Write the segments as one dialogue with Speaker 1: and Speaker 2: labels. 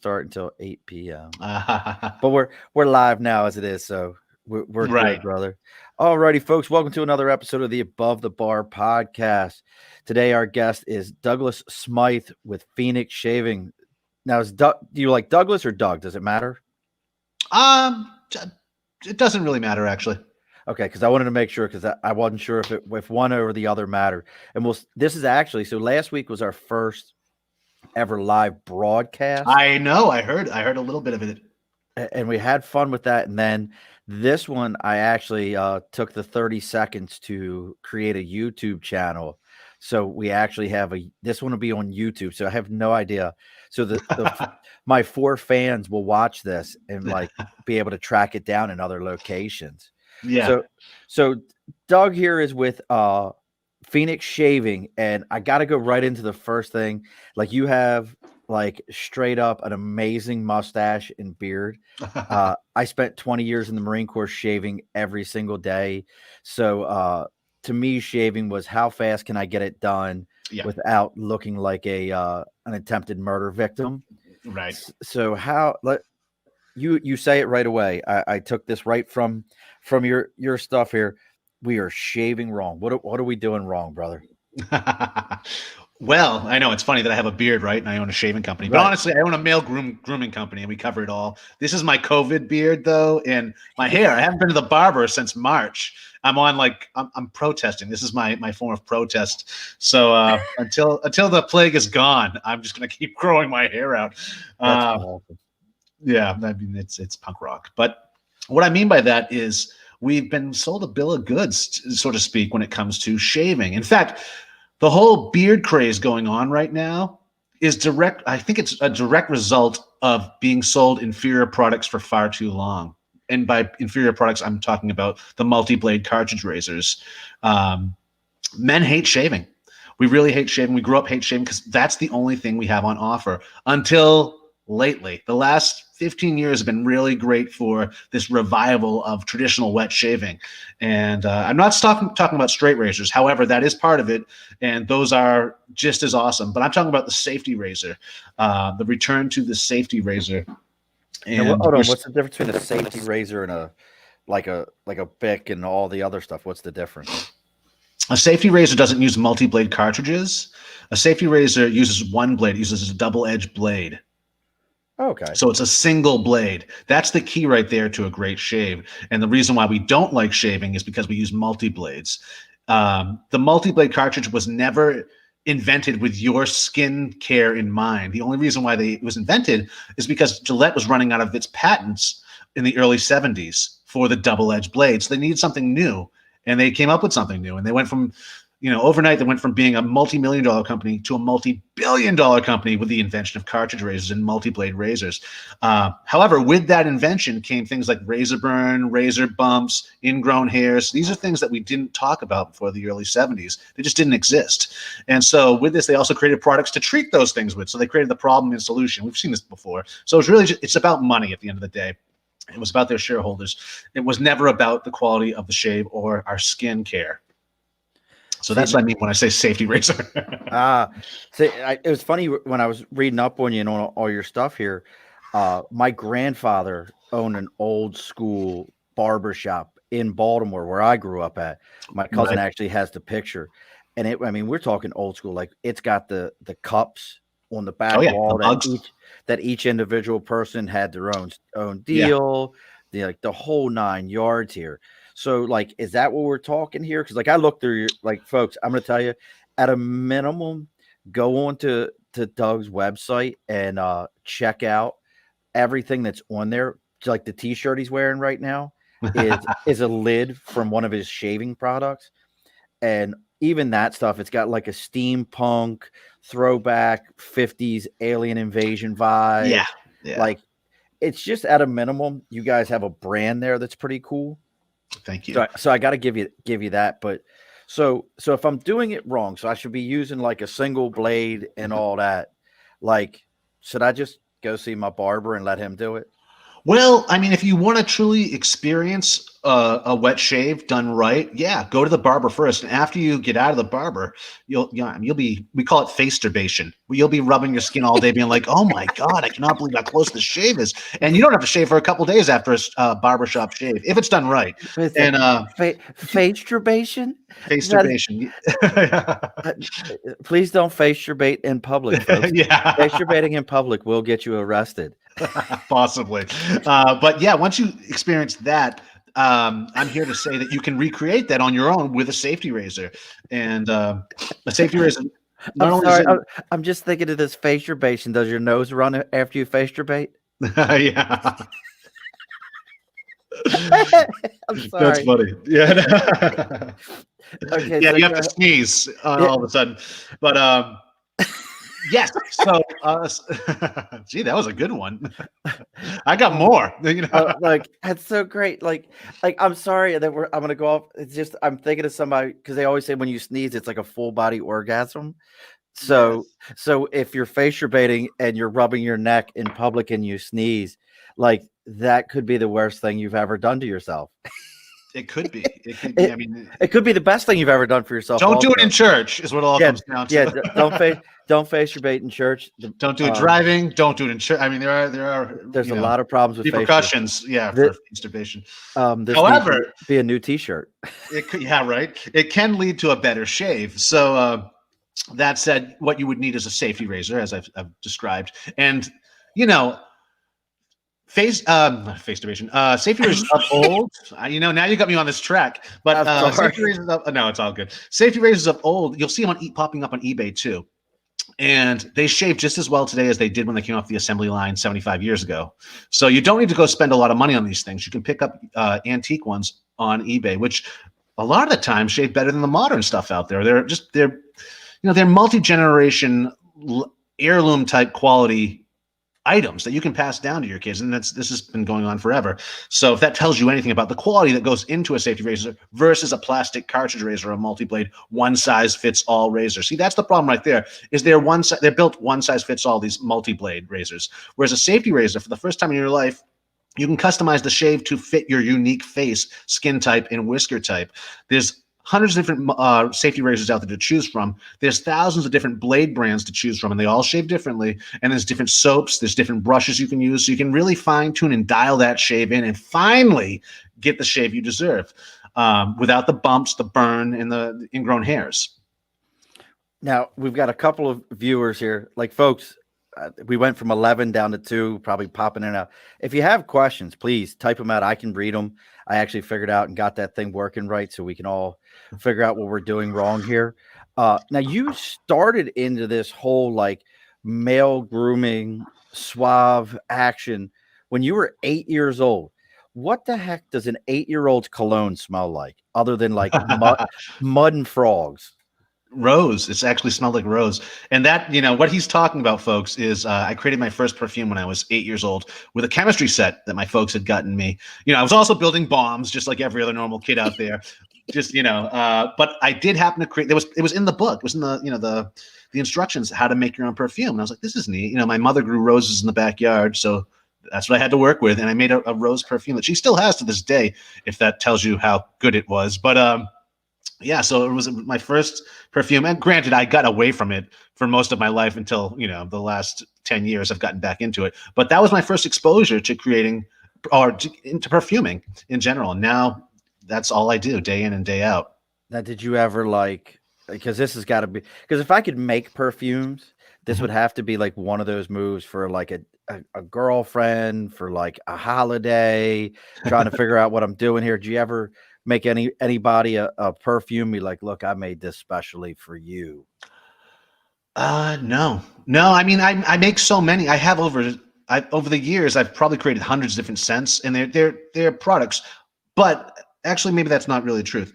Speaker 1: start until 8 p.m. But we're live now as it is, so we're
Speaker 2: Right.
Speaker 1: good, brother. Alrighty, folks, welcome to another episode of the Above the Bar podcast. Today, our guest is Douglas Smythe with Phoenix Shaving. Now, do you like Douglas or Doug? Does it matter?
Speaker 2: Um, it doesn't really matter, actually.
Speaker 1: Okay, because I wanted to make sure because I wasn't sure if one or the other mattered. And this is actually so. Last week was our first ever live broadcast.
Speaker 2: I know. I heard a little bit of it.
Speaker 1: And we had fun with that. And then this one, I actually took the 30 seconds to create a YouTube channel. So we actually have this one will be on YouTube. So I have no idea. So my 4 fans will watch this and like be able to track it down in other locations.
Speaker 2: Yeah.
Speaker 1: So Doug here is with Phoenix Shaving, and I got to go right into the first thing. Like you have like straight up an amazing mustache and beard. I spent 20 years in the Marine Corps shaving every single day. So to me, shaving was how fast can I get it done without looking like an attempted murder victim.
Speaker 2: Right.
Speaker 1: So you say it right away. I took this right from your stuff here. We are shaving wrong. What are we doing wrong, brother?
Speaker 2: Well, I know it's funny that I have a beard, right? And I own a shaving company. But honestly, I own a male grooming company, and we cover it all. This is my COVID beard, though, and my hair. I haven't been to the barber since March. I'm on I'm protesting. This is my form of protest. So until the plague is gone, I'm just gonna keep growing my hair out.
Speaker 1: That's awesome.
Speaker 2: Yeah, I mean it's punk rock. But what I mean by that is we've been sold a bill of goods, so to speak, when it comes to shaving. In fact, the whole beard craze going on right now is direct. I think it's a direct result of being sold inferior products for far too long. And by inferior products, I'm talking about the multi-blade cartridge razors. Men hate shaving. We really hate shaving. We grew up hate shaving because that's the only thing we have on offer until lately. The last 15 years have been really great for this revival of traditional wet shaving. And I'm not talking about straight razors. However, that is part of it. And those are just as awesome. But I'm talking about the safety razor, the return to the safety razor.
Speaker 1: And hold on, what's the difference between a safety razor and a Bic and all the other stuff? What's the difference?
Speaker 2: A safety razor doesn't use multi-blade cartridges. A safety razor uses one blade, uses a double-edged blade.
Speaker 1: Okay.
Speaker 2: So it's a single blade. That's the key right there to a great shave. And the reason why we don't like shaving is because we use multi-blades. The multi-blade cartridge was never invented with your skin care in mind. The only reason why it was invented is because Gillette was running out of its patents in the early 70s for the double-edged blades. So they needed something new, and they came up with something new. And they went from overnight, they went from being a multi-million-dollar company to a multi-billion-dollar company with the invention of cartridge razors and multi-blade razors. However, with that invention came things like razor burn, razor bumps, ingrown hairs. These are things that we didn't talk about before the early 70s. They just didn't exist. And so with this, they also created products to treat those things with. So they created the problem and solution. We've seen this before. So it's really it's about money at the end of the day. It was about their shareholders. It was never about the quality of the shave or our skin care. So that's what I mean when I say safety razor.
Speaker 1: It was funny when I was reading up on you and on all your stuff here. My grandfather owned an old school barbershop in Baltimore where I grew up at. My cousin actually has the picture. And we're talking old school. Like it's got the cups on the back wall that each individual person had their own deal. The whole 9 yards here. So, like, is that what we're talking here? Because, like, I looked through folks, I'm going to tell you, at a minimum, go on to Doug's website and check out everything that's on there. Like the T-shirt he's wearing right now is a lid from one of his shaving products, and even that stuff, it's got like a steampunk throwback 50s alien invasion vibe.
Speaker 2: Yeah.
Speaker 1: Like, it's just at a minimum, you guys have a brand there that's pretty cool.
Speaker 2: Thank you.
Speaker 1: So I got to give you that. But so if I'm doing it wrong, so I should be using like a single blade and all that. Like, should I just go see my barber and let him do it?
Speaker 2: Well, I mean, if you want to truly experience wet shave done right, yeah, go to the barber first, and after you get out of the barber, you'll be, we call it face-turbation. You'll be rubbing your skin all day, being like, "Oh my god, I cannot believe how close the shave is," and you don't have to shave for a couple days after a barbershop shave if it's done right.
Speaker 1: It's a
Speaker 2: And
Speaker 1: masturbation. That is,
Speaker 2: face-turbation,
Speaker 1: uh, please don't masturbate in public, folks.
Speaker 2: yeah.
Speaker 1: Masturbating in public will get you arrested.
Speaker 2: Possibly. But yeah, once you experience that, I'm here to say that you can recreate that on your own with a safety razor. And a safety razor,
Speaker 1: I'm
Speaker 2: not only is
Speaker 1: sorry.
Speaker 2: it,
Speaker 1: I'm just thinking of this masturbation. Does your nose run after you masturbate?
Speaker 2: yeah,
Speaker 1: I'm
Speaker 2: that's
Speaker 1: sorry.
Speaker 2: funny. Yeah.
Speaker 1: Okay,
Speaker 2: Yeah,
Speaker 1: so
Speaker 2: you have
Speaker 1: go
Speaker 2: to
Speaker 1: ahead.
Speaker 2: sneeze
Speaker 1: Yeah,
Speaker 2: all of a sudden. But yes, so gee, that was a good one. I got
Speaker 1: um,
Speaker 2: more. You know.
Speaker 1: like that's so great. Like I'm sorry that I'm gonna go off. It's just I'm thinking of somebody because they always say when you sneeze, it's like a full body orgasm. So
Speaker 2: Yes,
Speaker 1: so if you're masturbating and you're rubbing your neck in public and you sneeze, like that could be the worst thing you've ever done to yourself.
Speaker 2: it could be. It could be. I
Speaker 1: It
Speaker 2: mean,
Speaker 1: it could be the best thing you've ever done for yourself
Speaker 2: don't do it in
Speaker 1: also.
Speaker 2: church, is what it all
Speaker 1: Yeah,
Speaker 2: comes down
Speaker 1: yeah,
Speaker 2: to.
Speaker 1: don't face your bait in church.
Speaker 2: Don't do it driving. Don't do it in church. I mean, there are
Speaker 1: There's a lot of problems with face your
Speaker 2: repercussions. Yeah,
Speaker 1: thi
Speaker 2: for masturbation.
Speaker 1: this needs to
Speaker 2: However,
Speaker 1: be a new T-shirt.
Speaker 2: it could, yeah, right. It can lead to a better shave. So that said, what you would need is a safety razor, as I've described, and you know, face turbation. Safety razors of old. Now you got me on this track. But
Speaker 1: I'm sorry.
Speaker 2: safety razors of no, it's all good. Safety razors of old. You'll see them popping up on eBay too. And they shave just as well today as they did when they came off the assembly line 75 years ago. So you don't need to go spend a lot of money on these things. You can pick up antique ones on eBay, which a lot of the time shave better than the modern stuff out there. They're multi-generation heirloom type quality items that you can pass down to your kids, and this has been going on forever. So if that tells you anything about the quality that goes into a safety razor versus a plastic cartridge razor or a multi-blade one size fits all razor, see, that's the problem right there. Is they're built one size fits all, these multi-blade razors, whereas a safety razor, for the first time in your life, you can customize the shave to fit your unique face, skin type, and whisker type. There's hundreds of different safety razors out there to choose from. There's thousands of different blade brands to choose from, and they all shave differently. And there's different soaps, there's different brushes you can use, so you can really fine tune and dial that shave in, and finally get the shave you deserve, without the bumps, the burn, and the ingrown hairs.
Speaker 1: Now we've got a couple of viewers here. Like, folks, we went from 11 down to 2, probably popping in and out. If you have questions, please type them out. I can read them. I actually figured out and got that thing working right, so we can all figure out what we're doing wrong here. Now you started into this whole like male grooming, suave action when you were 8 years old. What the heck does an 8-year-old's cologne smell like, other than like mud and frogs?
Speaker 2: Rose. It's actually smelled like rose. And that, what he's talking about, folks, is I created my first perfume when I was 8 years old with a chemistry set that my folks had gotten me. I was also building bombs just like every other normal kid out there. Just, but I did happen to create, it was in the book. It was in the instructions, how to make your own perfume. And I was like, this is neat. My mother grew roses in the backyard. So that's what I had to work with. And I made a rose perfume that she still has to this day, if that tells you how good it was. But, yeah, so it was my first perfume. And granted, I got away from it for most of my life until, the last 10 years I've gotten back into it. But that was my first exposure to creating into perfuming in general. And now that's all I do day in and day out.
Speaker 1: Now, did you ever like, because this has got to be, because if I could make perfumes, this would
Speaker 2: Mhm.
Speaker 1: have to be like one of those moves for like a girlfriend, for like a holiday, trying to figure out what I'm doing here. Do you ever make anybody a perfume? Be like, look, I made this specially for you.
Speaker 2: No, no. I mean, I make so many. Over the years, I've probably created hundreds of different scents, and they're products. But actually, maybe that's not really the truth.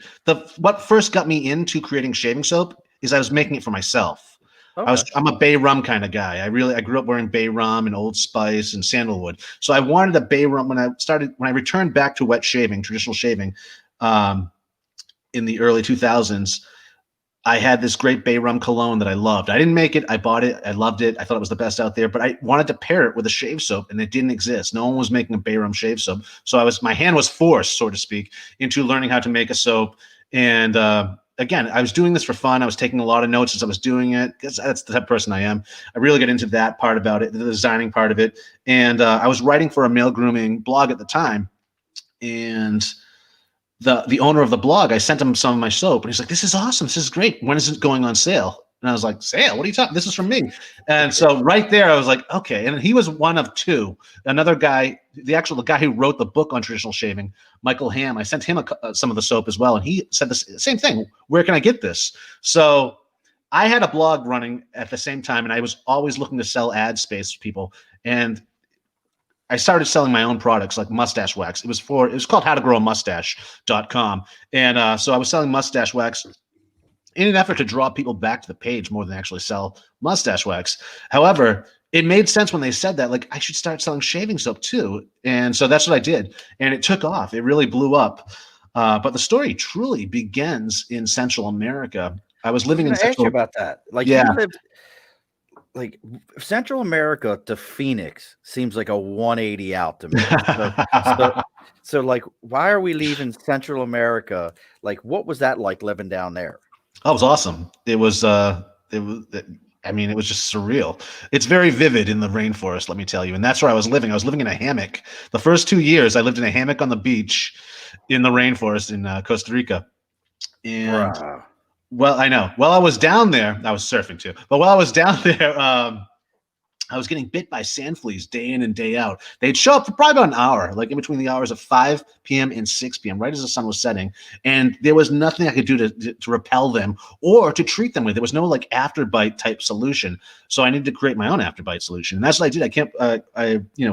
Speaker 2: What first got me into creating shaving soap is I was making it for myself.
Speaker 1: Okay.
Speaker 2: I'm a bay rum kind of guy. I grew up wearing bay rum and Old Spice and sandalwood. So I wanted a bay rum when I returned back to wet shaving, traditional shaving, in the early 2000s. I had this great bay rum cologne that I loved. I didn't make it. I bought it. I loved it. I thought it was the best out there, but I wanted to pair it with a shave soap and it didn't exist. No one was making a bay rum shave soap. So my hand was forced, so to speak, into learning how to make a soap. And, again, I was doing this for fun. I was taking a lot of notes as I was doing it because that's the type of person I am. I really get into that part about it, the designing part of it. And I was writing for a male grooming blog at the time. And the owner of the blog, I sent him some of my soap, and he's like, "This is awesome. This is great. When is it going on sale?" And I was like, "Sale? What are you talking? This is from me." And so right there, I was like, "Okay." And he was one of two. Another guy, the guy who wrote the book on traditional shaving, Michael Ham. I sent him some of the soap as well, and he said the same thing. Where can I get this? So I had a blog running at the same time, and I was always looking to sell ad space to people. And I started selling my own products like mustache wax. It was called howtogrowmustache.com. And so I was selling mustache wax in an effort to draw people back to the page more than actually sell mustache wax. However, it made sense when they said that, like, I should start selling shaving soap too. And so that's what I did. And it took off. It really blew up. But the story truly begins in Central America. I was
Speaker 1: I was
Speaker 2: living in
Speaker 1: going to ask you
Speaker 2: Central.
Speaker 1: about that. Like
Speaker 2: Yeah.
Speaker 1: you lived like Central America to Phoenix seems like a 180 out to me. So so like why are we leaving Central America? Like what was that like living down there?
Speaker 2: That was awesome. I mean, it was just surreal. It's very vivid in the rainforest, let me tell you. And that's where I was living. I was living in a hammock. The first 2 years, I lived in a hammock on the beach in the rainforest in Costa Rica. And
Speaker 1: Bruh.
Speaker 2: well, I know. While I was down there, I was surfing too. But while I was down there, I was getting bit by sand fleas day in and day out. They'd show up for probably about an hour, like in between the hours of 5 p.m. and 6 p.m., right as the sun was setting. And there was nothing I could do to repel them or to treat them with. There was no like afterbite type solution. So I needed to create my own afterbite solution. And that's what I did.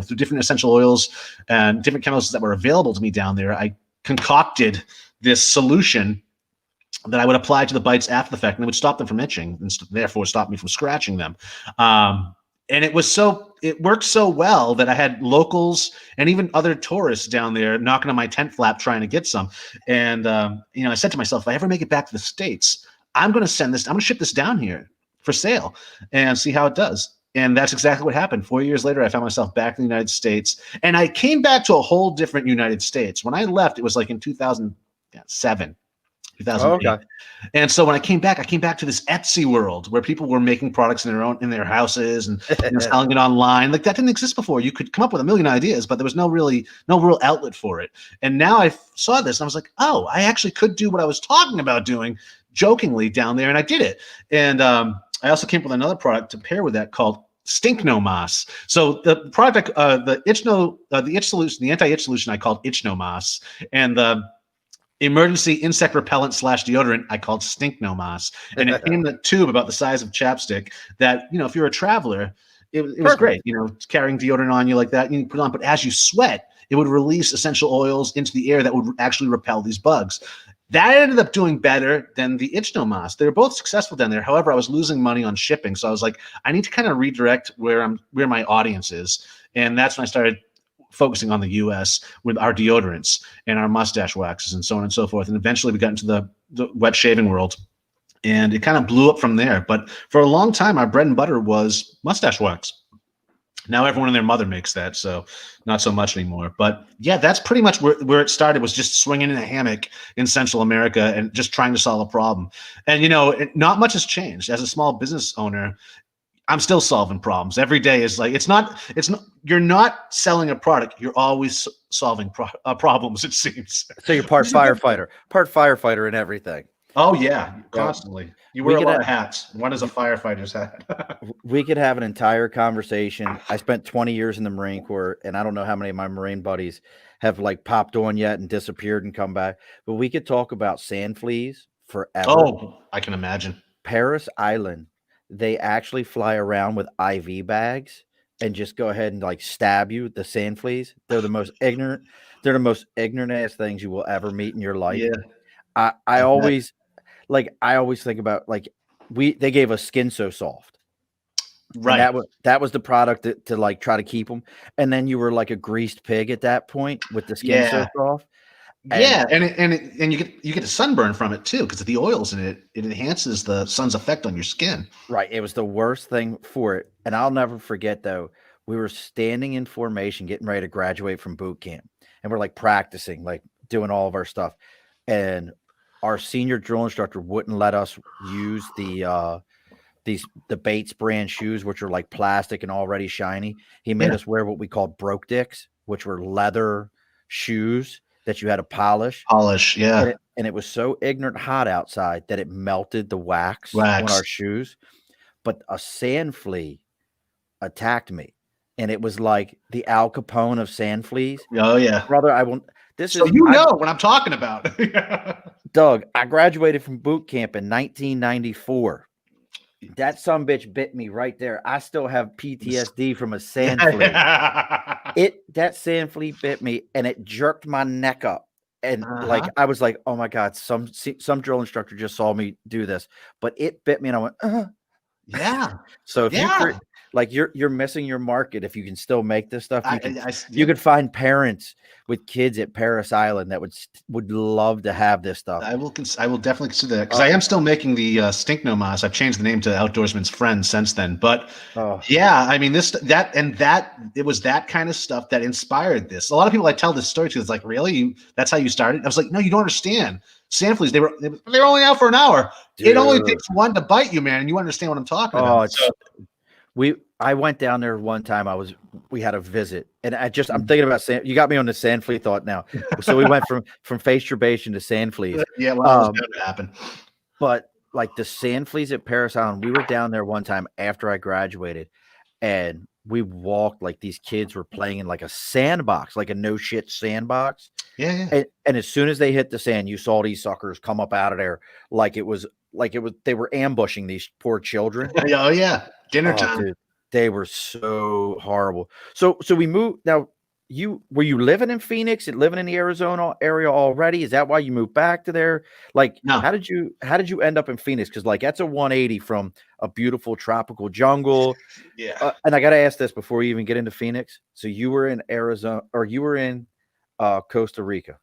Speaker 2: Through different essential oils and different chemicals that were available to me down there, I concocted this solution that I would apply to the bites after the fact, and it would stop them from itching, and therefore stop me from scratching them. And it worked so well that I had locals and even other tourists down there knocking on my tent flap trying to get some. And I said to myself, if I ever make it back to the States, I'm going to ship this down here for sale and see how it does. And that's exactly what happened. 4 years later, I found myself back in the United States, and I came back to a whole different United States. When I left, it was like in 2007.
Speaker 1: Oh,
Speaker 2: 2008.
Speaker 1: okay.
Speaker 2: And so when I came back to this Etsy world where people were making products in their houses and selling it online. Like that didn't exist before. You could come up with a million ideas, but there was no real outlet for it. And now I saw this and I was like, oh, I actually could do what I was talking about doing jokingly down there, and I did it. And I also came up with another product to pair with that called Stink No Moss. So the product, the itch solution, the anti-itch solution, I called Itch No Moss, and the emergency insect repellent / deodorant I called Stink No Moss. And it came in a tube about the size of chapstick that, if you're a traveler, it was great, carrying deodorant on you like that, you put it on, but as you sweat, it would release essential oils into the air that would actually repel these bugs. That ended up doing better than the Itch No Moss. They were both successful down there. However, I was losing money on shipping. So I was like, I need to kind of redirect where my audience is. And that's when I started focusing on the US with our deodorants and our mustache waxes and so on and so forth. And eventually we got into the wet shaving world, and it kind of blew up from there. But for a long time, our bread and butter was mustache wax. Now everyone and their mother makes that, so not so much anymore. But yeah, that's pretty much where it started, was just swinging in a hammock in Central America and just trying to solve a problem. And, not much has changed. As a small business owner, I'm still solving problems. Every day is like, you're not selling a product. You're always solving problems, it seems.
Speaker 1: So you're part firefighter and everything.
Speaker 2: Oh yeah, constantly. You wear a lot of hats. One is a firefighter's hat.
Speaker 1: We could have an entire conversation. I spent 20 years in the Marine Corps, and I don't know how many of my Marine buddies have like popped on yet and disappeared and come back. But we could talk about sand fleas forever.
Speaker 2: Oh, I can imagine.
Speaker 1: Paris Island, they actually fly around with IV bags and just go ahead and like stab you. The sand fleas, they're the most ignorant. They're the most ignorant ass things you will ever meet in your life.
Speaker 2: Yeah.
Speaker 1: I always think about like they gave us Skin So Soft.
Speaker 2: Right.
Speaker 1: And that was the product to like try to keep them. And then you were like a greased pig at that point with the Skin So Soft. And
Speaker 2: Yeah, and you get a sunburn from it too because of the oils in it. It enhances the sun's effect on your skin.
Speaker 1: right, it was the worst thing for it. And I'll never forget though, we were standing in formation, getting ready to graduate from boot camp, and we're like practicing, like doing all of our stuff. And our senior drill instructor wouldn't let us use the Bates brand shoes, which are like plastic and already shiny. He made
Speaker 2: Yeah,
Speaker 1: us wear what we called broke dicks, which were leather shoes that you had to polish.
Speaker 2: polish.
Speaker 1: And
Speaker 2: Yeah,
Speaker 1: it was so ignorant hot outside that it melted the wax on
Speaker 2: wax.
Speaker 1: our shoes. But a sand flea attacked me, and it was like the Al Capone of sand fleas.
Speaker 2: Oh yeah.
Speaker 1: Brother, I won't. This
Speaker 2: So
Speaker 1: is
Speaker 2: you
Speaker 1: I
Speaker 2: know what I'm talking about.
Speaker 1: Doug. I graduated from boot camp in 1994. That sumbitch bit me right there. I still have PTSD from a sand flea.
Speaker 2: Yeah.
Speaker 1: That sand flea bit me and it jerked my neck up. And like
Speaker 2: Uh-huh.
Speaker 1: I was like, oh my God, some drill instructor just saw me do this. But it bit me and I went,
Speaker 2: Yeah.
Speaker 1: So if you
Speaker 2: Yeah.
Speaker 1: like you're missing your market if you can still make this stuff. You
Speaker 2: Yeah.
Speaker 1: could find parents with kids at Paris Island that would love to have this stuff.
Speaker 2: I will definitely consider that because I
Speaker 1: Uh,
Speaker 2: am still making the Stinknomas. I've changed the name to Outdoorsman's Friend since then. But
Speaker 1: oh,
Speaker 2: yeah, I mean that it was that kind of stuff that inspired this. A lot of people I tell this story to, it's like, really? That's how you started? I was like, no, you don't understand. Sand fleas, they're only out for an hour. It only
Speaker 1: dude.
Speaker 2: takes one to bite you, man, and you understand what I'm talking about.
Speaker 1: Oh,
Speaker 2: So
Speaker 1: I went down there one time. We had a visit, and I'm thinking about sand. You got me on the sand flea thought now. So we went from face turbation to sand fleas.
Speaker 2: yeah, well, it was bound to happen.
Speaker 1: But like the sand fleas at Paris Island, we were down there one time after I graduated, and we walked like these kids were playing in like a sandbox, like a no shit sandbox.
Speaker 2: Yeah, yeah.
Speaker 1: And as soon as they hit the sand, you saw these suckers come up out of there like it was they were ambushing these poor children.
Speaker 2: Oh yeah. Dinner
Speaker 1: Oh,
Speaker 2: time.
Speaker 1: dude, they were so horrible. So we moved now. Were you living in Phoenix and living in the Arizona area already? Is that why you moved back to there? Like,
Speaker 2: No.
Speaker 1: how did you end up in Phoenix? Because like that's a 180 from a beautiful tropical jungle.
Speaker 2: Yeah.
Speaker 1: And I got to ask this before you even get into Phoenix. So you were in Arizona or you were in Costa Rica.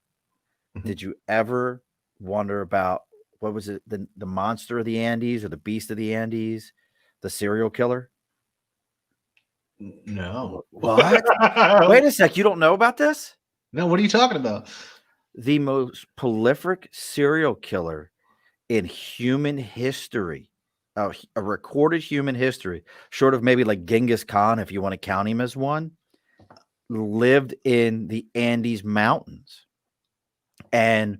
Speaker 2: Mhm.
Speaker 1: Did you ever wonder about what was it, the monster of the Andes or the beast of the Andes, the serial killer?
Speaker 2: No.
Speaker 1: What? Wait a sec, you don't know about this?
Speaker 2: No, what are you talking about?
Speaker 1: The most prolific serial killer in human history, a recorded human history, short of maybe like Genghis Khan, if you want to count him as one, lived in the Andes Mountains. And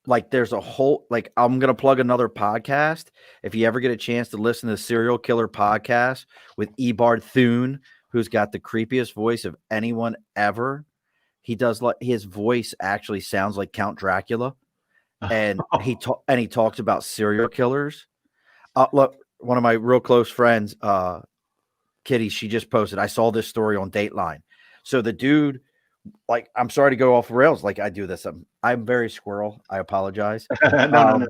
Speaker 1: like there's a whole like I'm gonna plug another podcast. If you ever get a chance to listen to the Serial Killer podcast with Ebard Thune, who's got the creepiest voice of anyone ever. He does like his voice actually sounds like Count Dracula, and he talks about serial killers. Look, one of my real close friends, Kitty, she just posted. I saw this story on Dateline. So the dude, like, I'm sorry to go off rails, like I do this. I'm very squirrel. I apologize.
Speaker 2: No.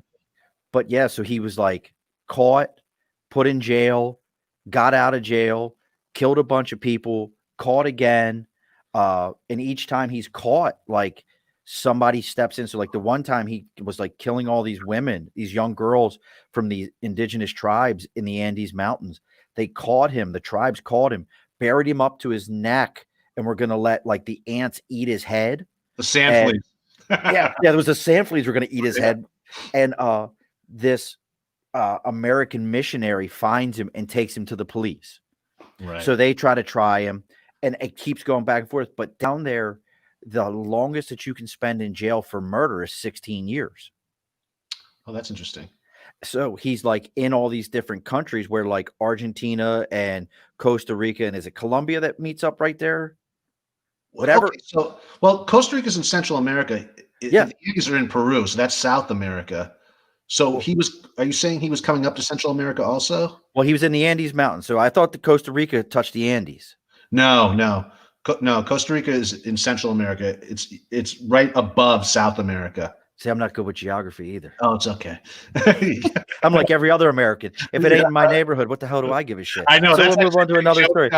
Speaker 1: But yeah, so he was like caught, put in jail, got out of jail, killed a bunch of people, caught again. And each time he's caught, like somebody steps in. So like the one time he was like killing all these women, these young girls from the indigenous tribes in the Andes Mountains. They caught him, the tribes caught him, buried him up to his neck, and we're gonna let like the ants eat his head.
Speaker 2: The sand
Speaker 1: And
Speaker 2: fleas.
Speaker 1: yeah, there was the sand fleas were gonna eat his head. And this American missionary finds him and takes him to the police.
Speaker 2: Right.
Speaker 1: So they try him, and it keeps going back and forth. But down there, the longest that you can spend in jail for murder is 16 years.
Speaker 2: Oh, that's interesting.
Speaker 1: So he's like in all these different countries where like Argentina and Costa Rica, and is it Colombia that meets up right there? Whatever.
Speaker 2: Okay, so, well, Costa Rica's in Central America.
Speaker 1: Yeah.
Speaker 2: The Yankees are in Peru, so that's South America. So are you saying he was coming up to Central America also?
Speaker 1: Well, he was in the Andes Mountains. So I thought the Costa Rica touched the Andes.
Speaker 2: No. Costa Rica is in Central America. It's right above South America.
Speaker 1: See, I'm not good with geography either.
Speaker 2: Oh, it's okay.
Speaker 1: I'm like every other American. If it
Speaker 2: Yeah.
Speaker 1: ain't in my neighborhood, what the hell do I give a shit?
Speaker 2: I know
Speaker 1: So
Speaker 2: that's
Speaker 1: we'll move
Speaker 2: actually
Speaker 1: on to another story.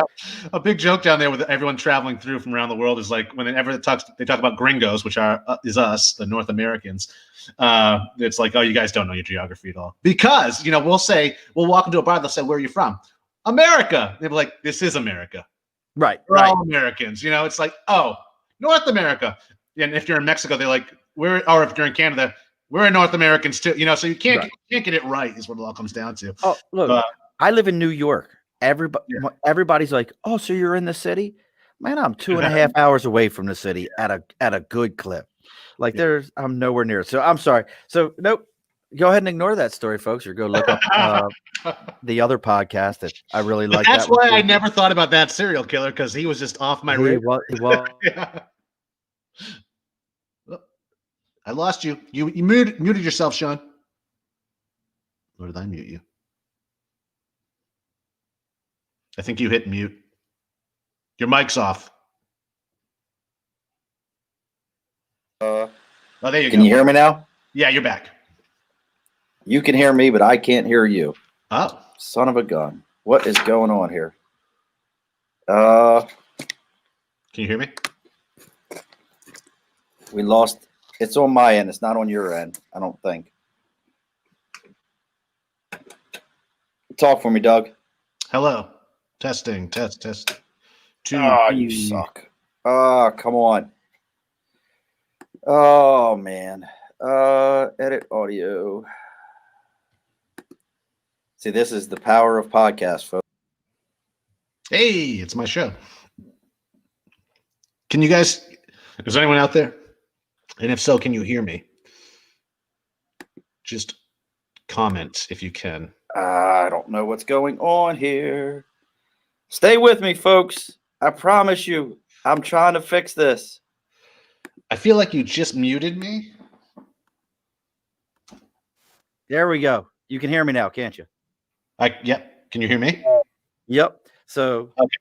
Speaker 2: a big joke down there with everyone traveling through from around the world is like whenever they talk about gringos, which are is us, the North Americans. It's like, oh, you guys don't know your geography at all, because we'll walk into a bar, they'll say, "Where are you from?" America. They'll be like, "This is America.
Speaker 1: Right,
Speaker 2: We're
Speaker 1: right.
Speaker 2: all Americans." It's like, oh, North America. And if you're in Mexico, they're like, or if you're in Canada, we're in North Americans too. So you can't
Speaker 1: Right.
Speaker 2: get it right, is what it all comes down to.
Speaker 1: Oh, look, I live in New York.
Speaker 2: Yeah.
Speaker 1: Everybody's like, "Oh, so you're in the city?" Man, I'm 2.5 hours away from the city at a good clip. Like I'm nowhere near it. So I'm sorry. So nope. Go ahead and ignore that story, folks, or go look up the other podcast that I really like.
Speaker 2: That's
Speaker 1: that one
Speaker 2: why
Speaker 1: too.
Speaker 2: I never thought about that serial killer, because he was just off my radar.
Speaker 1: He was.
Speaker 2: Yeah. I lost you. You muted yourself, Sean. Or did I mute you? I think you hit mute. Your mic's off.
Speaker 3: Oh,
Speaker 2: there you go.
Speaker 3: Can you hear me now?
Speaker 2: Yeah, you're back.
Speaker 3: You can hear me, but I can't hear you.
Speaker 2: Oh.
Speaker 3: Son of a gun. What is going on here?
Speaker 2: Can you hear me?
Speaker 3: We lost. It's on my end. It's not on your end, I don't think. Talk for me, Doug.
Speaker 2: Hello. Testing. Test.
Speaker 3: You suck. Come on. Oh, man. Edit audio. See, this is the power of podcast, folks.
Speaker 2: Hey, it's my show. Can you guys, is anyone out there? And if so, can you hear me? Just comment if you can.
Speaker 3: I don't know what's going on here. Stay with me, folks. I promise you, I'm trying to fix this.
Speaker 2: I feel like you just muted me.
Speaker 1: There we go. You can hear me now, can't you?
Speaker 2: Yep. Can you hear me?
Speaker 1: Yep. So
Speaker 2: okay.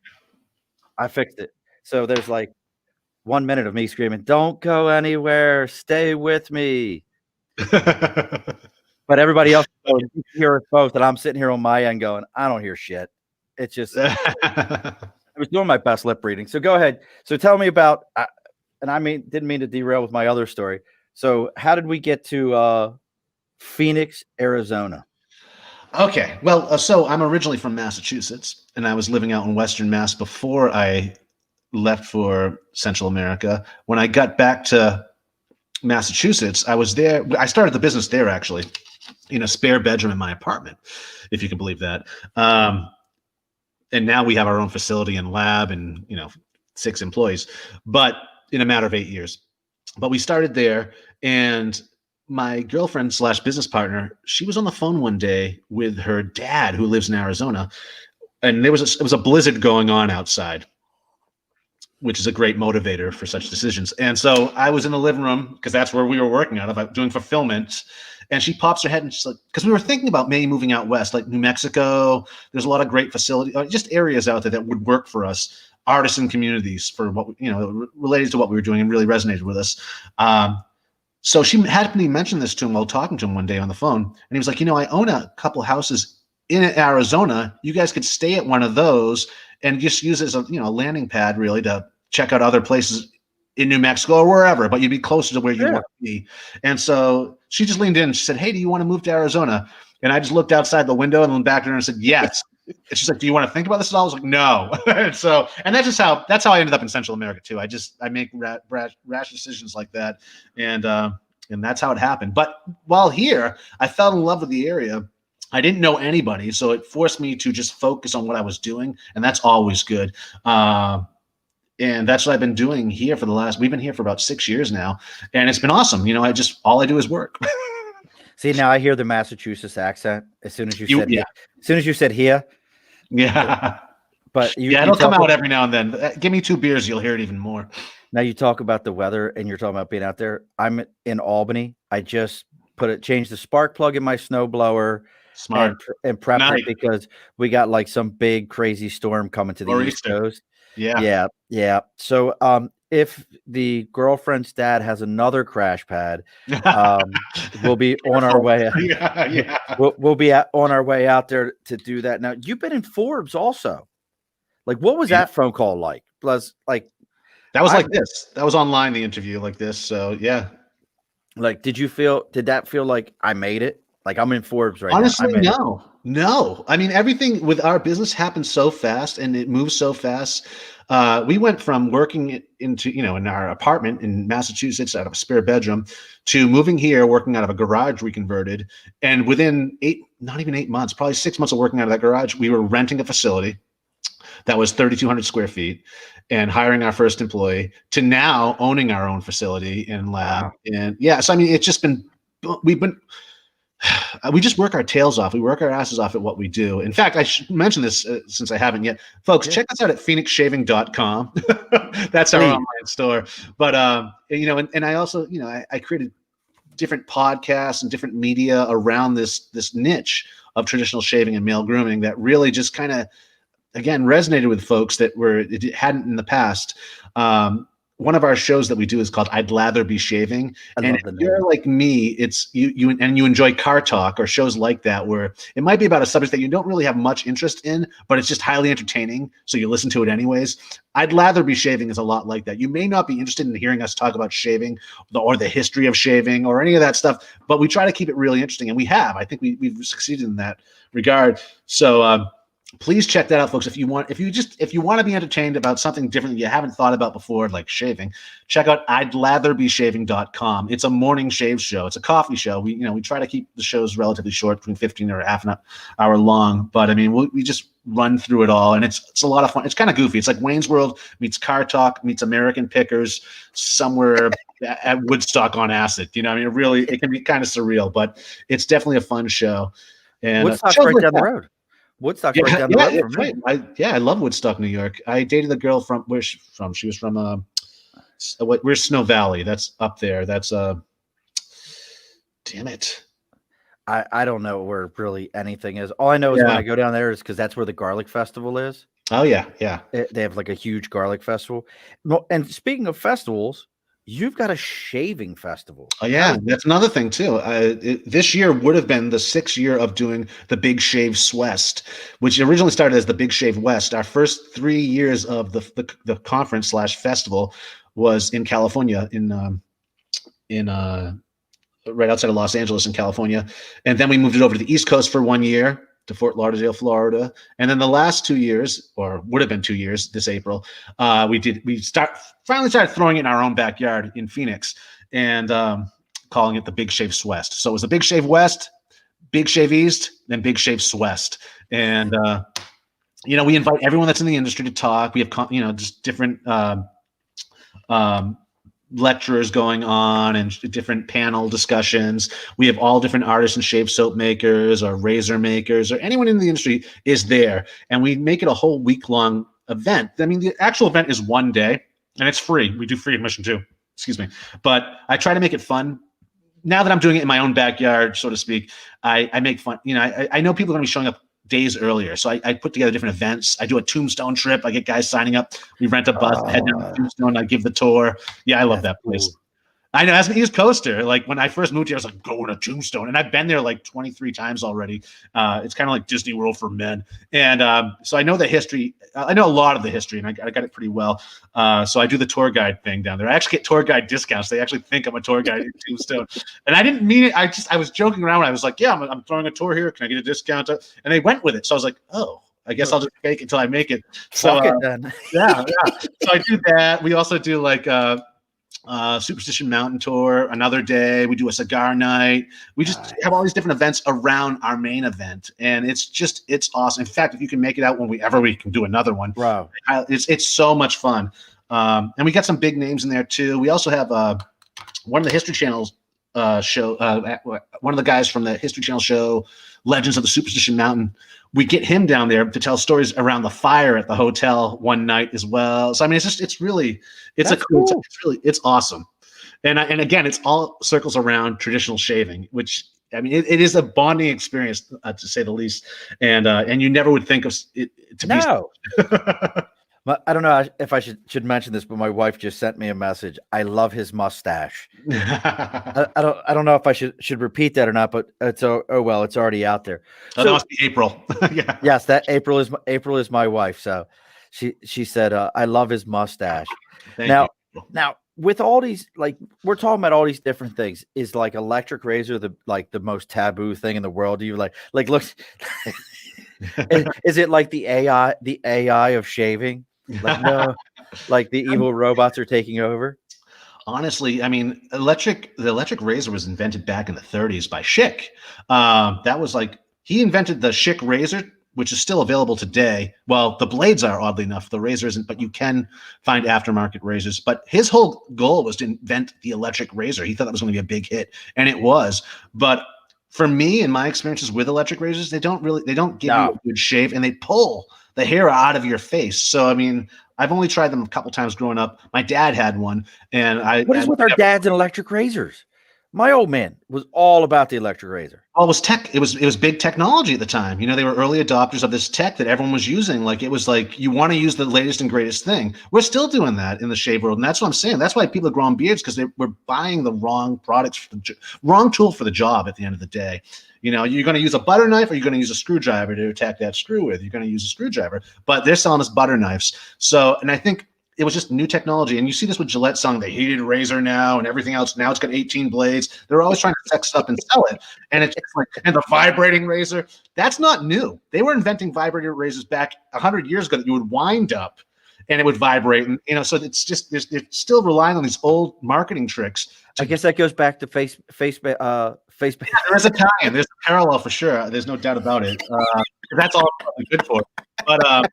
Speaker 1: I fixed it. So there's like 1 minute of me screaming, "Don't go anywhere. Stay with me." But everybody else hear us both, and I'm sitting here on my end going, "I don't hear shit." It's just I was doing my best lip reading. So go ahead. So tell me about, and I didn't mean to derail with my other story. So how did we get to Phoenix, Arizona?
Speaker 2: Okay. Well, so I'm originally from Massachusetts, and I was living out in Western Mass before I left for Central America. When I got back to Massachusetts, I was there. I started the business there, actually, in a spare bedroom in my apartment, if you can believe that. And now we have our own facility and lab and, 6 employees, but in a matter of 8 years. But we started there, and my girlfriend / business partner, she was on the phone one day with her dad, who lives in Arizona, and it was a blizzard going on outside, which is a great motivator for such decisions. And so I was in the living room, because that's where we were working out of, doing fulfillment. And she pops her head and she's like, because we were thinking about maybe moving out west, like New Mexico. There's a lot of great facilities, just areas out there that would work for us, artisan communities for what, related to what we were doing and really resonated with us. So she had me mention this to him while talking to him one day on the phone. And he was like, I own a couple houses in Arizona. You guys could stay at one of those and just use it as a landing pad, really, to check out other places in New Mexico or wherever, but you'd be closer to where you want to be. And so she just leaned in and she said, "Hey, do you want to move to Arizona?" And I just looked outside the window and went back to her and said, "Yes." And she's like, "Do you want to think about this at all?" I was like, "No." And that's how I ended up in Central America too. I make rash decisions like that. And that's how it happened. But while here, I fell in love with the area. I didn't know anybody, so it forced me to just focus on what I was doing, and that's always good. And that's what I've been doing here we've been here for about 6 years now, and it's been awesome. All I do is work.
Speaker 1: See, now I hear the Massachusetts accent as soon as you said as soon as you said here.
Speaker 2: Yeah.
Speaker 1: But
Speaker 2: it'll come out every now and then. Give me 2 beers, you'll hear it even more.
Speaker 1: Now you talk about the weather and you're talking about being out there. I'm in Albany. I just changed the spark plug in my snowblower.
Speaker 2: Smart.
Speaker 1: And prep it because we got like some big crazy storm coming to the East Coast.
Speaker 2: Yeah.
Speaker 1: So if the girlfriend's dad has another crash pad, we'll be on our way.
Speaker 2: Yeah.
Speaker 1: We'll be on our way out there to do that. Now, you've been in Forbes also. Like, what was that phone call like? Plus, like,
Speaker 2: That was like this. That was online, the interview like this. So yeah.
Speaker 1: like, did that feel like I made it? Like, I'm in Forbes right now.
Speaker 2: Honestly, no. I mean, everything with our business happens so fast and it moves so fast. We went from working into, in our apartment in Massachusetts out of a spare bedroom to moving here, working out of a garage we converted. And within not even 8 months, probably 6 months of working out of that garage, we were renting a facility that was 3,200 square feet and hiring our first employee to now owning our own facility and lab.
Speaker 1: Wow.
Speaker 2: And yeah, so I mean, it's just we just work our tails off. We work our asses off at what we do. In fact, I should mention this since I haven't yet. Folks, check us out at phoenixshaving.com. That's our online store. But, and I also, I created different podcasts and different media around this niche of traditional shaving and male grooming that really just kind of, again, resonated with folks that it hadn't in the past. One of our shows that we do is called I'd Lather Be Shaving. And if you're like me, it's you enjoy car talk or shows like that where it might be about a subject that you don't really have much interest in, but it's just highly entertaining, so you listen to it anyways. I'd Lather Be Shaving is a lot like that. You may not be interested in hearing us talk about shaving or the history of shaving or any of that stuff, but we try to keep it really interesting, and we have. I think we've succeeded in that regard. So please check that out, folks. If you want to be entertained about something different that you haven't thought about before, like shaving, check out I'dlatherbeshaving.com. It's a morning shave show. It's a coffee show. We try to keep the shows relatively short, between 15 or half an hour long. But I mean, we just run through it all, and it's a lot of fun. It's kind of goofy. It's like Wayne's World meets Car Talk meets American Pickers somewhere at Woodstock on acid. I mean, it can be kind of surreal, but it's definitely a fun show. And
Speaker 1: Woodstock's right down the road. Woodstock's right down the road from me.
Speaker 2: Right. I love Woodstock, New York. I dated a girl from where's she from? She was from where's Snow Valley? That's up there. That's damn it.
Speaker 1: I don't know where really anything is. All I know is when I go down there is because that's where the garlic festival is.
Speaker 2: Oh yeah.
Speaker 1: They have like a huge garlic festival. And speaking of festivals, you've got a shaving festival.
Speaker 2: Oh yeah, that's another thing too. This year would have been the 6th year of doing the Big Shave West, which originally started as the Big Shave West. Our first 3 years of the conference / festival was in California, in right outside of Los Angeles in California, and then we moved it over to the East Coast for 1 year to Fort Lauderdale, Florida, and then the last 2 years, or would have been 2 years, this April, we finally started throwing it in our own backyard in Phoenix, and calling it the Big Shave West. So it was the Big Shave West, Big Shave East, then Big Shave West, and we invite everyone that's in the industry to talk. We have just different lecturers going on and different panel discussions. We have all different artists and shave soap makers or razor makers or anyone in the industry is there, and we make it a whole week-long event. I mean, the actual event is 1 day, and it's free. We do free admission too. Excuse me. But I try to make it fun. Now that I'm doing it in my own backyard, so to speak, I make fun. I know people are going to be showing up days earlier. So I put together different events. I do a tombstone trip. I get guys signing up. We rent a bus, head down to Tombstone. I give the tour. Yeah, I love that place. Cool. I know, as an East Coaster, like when I first moved here, I was like, going to Tombstone. And I've been there like 23 times already. It's kind of like Disney World for men. And so I know the history. I know a lot of the history, and I got it pretty well. So I do the tour guide thing down there. I actually get tour guide discounts. They actually think I'm a tour guide in Tombstone. And I didn't mean it. I was joking around when I was like, yeah, I'm throwing a tour here. Can I get a discount? And they went with it. So I was like, oh, I guess I'll just fake it until I make it. So
Speaker 1: then.
Speaker 2: yeah. So I do that. We also do like Superstition Mountain Tour another day. We do a cigar night. We just have all these different events around our main event, and it's awesome. In fact, if you can make it out whenever we can do another one,
Speaker 1: wow,
Speaker 2: it's so much fun. And we got some big names in there too. We also have one of the History Channel's show, one of the guys from the History Channel show, Legends of the Superstition Mountain. We get him down there to tell stories around the fire at the hotel one night as well. So I mean, it's really a cool. It's awesome. And again, it's all circles around traditional shaving, which I mean, it is a bonding experience to say the least. And you never would think of it to be.
Speaker 1: I don't know if I should mention this, but my wife just sent me a message. I love his mustache. I don't know if I should repeat that or not, but it's oh well, it's already out there.
Speaker 2: Oh, that
Speaker 1: So
Speaker 2: must be April. Yeah.
Speaker 1: yes, that April is my wife. So she said I love his mustache.
Speaker 2: Thank you.
Speaker 1: Now with all these, like, we're talking about all these different things. Is like electric razor the most taboo thing in the world? Do you like look? Is it like the AI of shaving? Like, no, like the evil robots are taking over.
Speaker 2: Honestly, I mean, the electric razor was invented back in the 30s by Schick. That was like he invented the Schick razor, which is still available today. Well, the blades are, oddly enough, the razor isn't, but you can find aftermarket razors. But his whole goal was to invent the electric razor. He thought that was going to be a big hit, and it was. But for me and my experiences with electric razors, they don't give you a good shave, and they pull the hair out of your face. So I mean, I've only tried them a couple times growing up. My dad had one, and
Speaker 1: What is with our dads and electric razors? My old man was all about the electric razor.
Speaker 2: Well, it was tech. It was big technology at the time. You know, they were early adopters of this tech that everyone was using. Like it was like you want to use the latest and greatest thing. We're still doing that in the shave world, and that's what I'm saying. That's why people are growing beards because they were buying the wrong products, wrong tool for the job. At the end of the day, you know, you're going to use a butter knife or you're going to use a screwdriver to attack that screw with. You're going to use a screwdriver, but they're selling us butter knives. So, and I think it was just new technology. And you see this with Gillette selling the heated razor now and everything else. Now it's got 18 blades. They're always trying to sex up and sell it. And it's just like, and the vibrating razor, that's not new. They were inventing vibrating razors back 100 years ago that you would wind up and it would vibrate. And, you know, so it's just, they're still relying on these old marketing tricks.
Speaker 1: I guess that goes back to face.
Speaker 2: Yeah, there is a tie-in. There's a parallel for sure. There's no doubt about it. That's all I'm good for. But,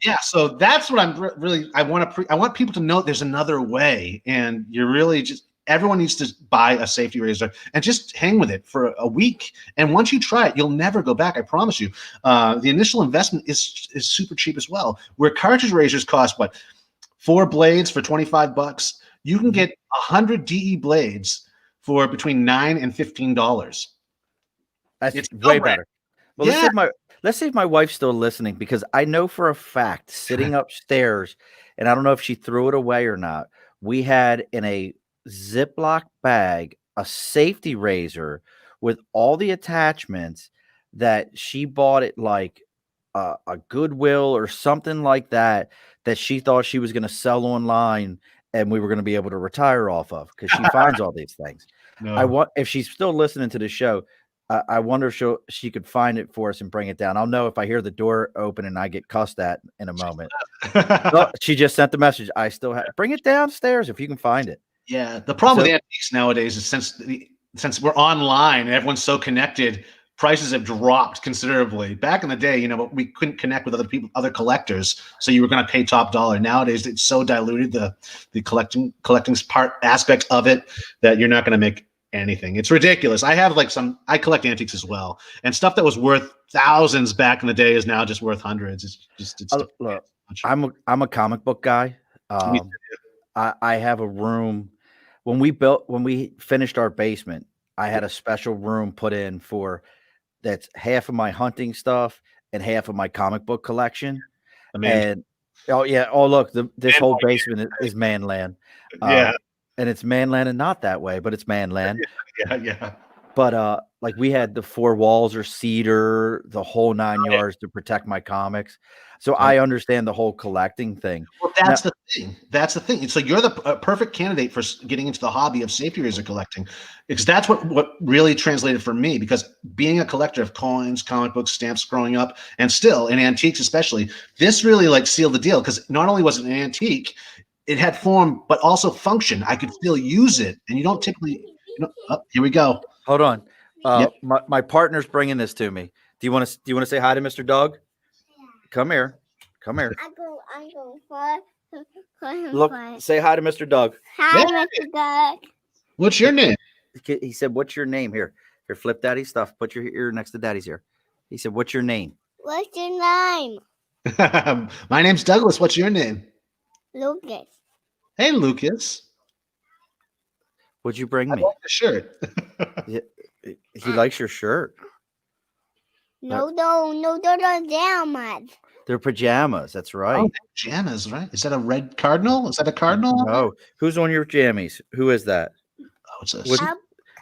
Speaker 2: yeah, so that's what I'm really. I want people to know there's another way, and you're really just everyone needs to buy a safety razor and just hang with it for a week. And once you try it, you'll never go back. I promise you. The initial investment is super cheap as well. Where cartridge razors cost what, 4 blades for $25, you can get 100 DE blades for between $9 and $15.
Speaker 1: It's way better. Well,
Speaker 2: yeah.
Speaker 1: let's see if my wife's still listening, because I know for a fact, sitting upstairs, and I don't know if she threw it away or not, we had in a Ziploc bag a safety razor with all the attachments that she bought at like a Goodwill or something like that, that she thought she was going to sell online and we were going to be able to retire off of, because she finds all these things.
Speaker 2: No.
Speaker 1: If she's still listening to the show, I wonder if she could find it for us and bring it down. I'll know if I hear the door open and I get cussed at in a moment. Well, she just sent the message. I still have bring it downstairs if you can find it.
Speaker 2: Yeah, the problem with antiques nowadays is since we're online and everyone's so connected, prices have dropped considerably. Back in the day, you know, we couldn't connect with other collectors, so you were going to pay top dollar. Nowadays, it's so diluted the collecting part aspect of it that you're not going to make anything. It's ridiculous. I have I collect antiques as well, and stuff that was worth thousands back in the day is now just worth hundreds. It's
Speaker 1: look, I'm a comic book guy. I have a room. When we finished our basement, I had a special room put in for that's half of my hunting stuff and half of my comic book collection. And look, this whole basement is manland.
Speaker 2: Yeah.
Speaker 1: And it's manland and not that way, but it's manland.
Speaker 2: Yeah.
Speaker 1: But like we had the 4 walls are cedar, the whole 9 yards to protect my comics. So I understand the whole collecting thing.
Speaker 2: Well, that's the thing. That's the thing. So you're the perfect candidate for getting into the hobby of safety razor collecting, because that's what really translated for me. Because being a collector of coins, comic books, stamps growing up, and still in antiques especially, this really like sealed the deal. Because not only was it an antique, it had form, but also function. I could still use it, and you don't typically. Here we go.
Speaker 1: Hold on. My partner's bringing this to me. Do you want to say hi to Mr. Doug? Come here. I'm going for look. Say hi to Mr. Doug.
Speaker 4: Hi, Mr. Doug.
Speaker 2: What's your name?
Speaker 1: He said, "What's your name?" Here, flip Daddy's stuff. Put your ear next to Daddy's ear. He said, "What's your name?"
Speaker 4: What's your name?
Speaker 2: My name's Douglas. What's your name?
Speaker 4: Lucas.
Speaker 2: Hey, Lucas.
Speaker 1: What'd you bring me?
Speaker 2: I like the shirt.
Speaker 1: He likes your shirt.
Speaker 4: No, down, much.
Speaker 1: They're pajamas. That's right.
Speaker 2: Oh, pajamas, right? Is that a red cardinal? Is that a cardinal?
Speaker 1: No. Who's on your jammies? Who is that?
Speaker 2: Oh, it's a
Speaker 1: What-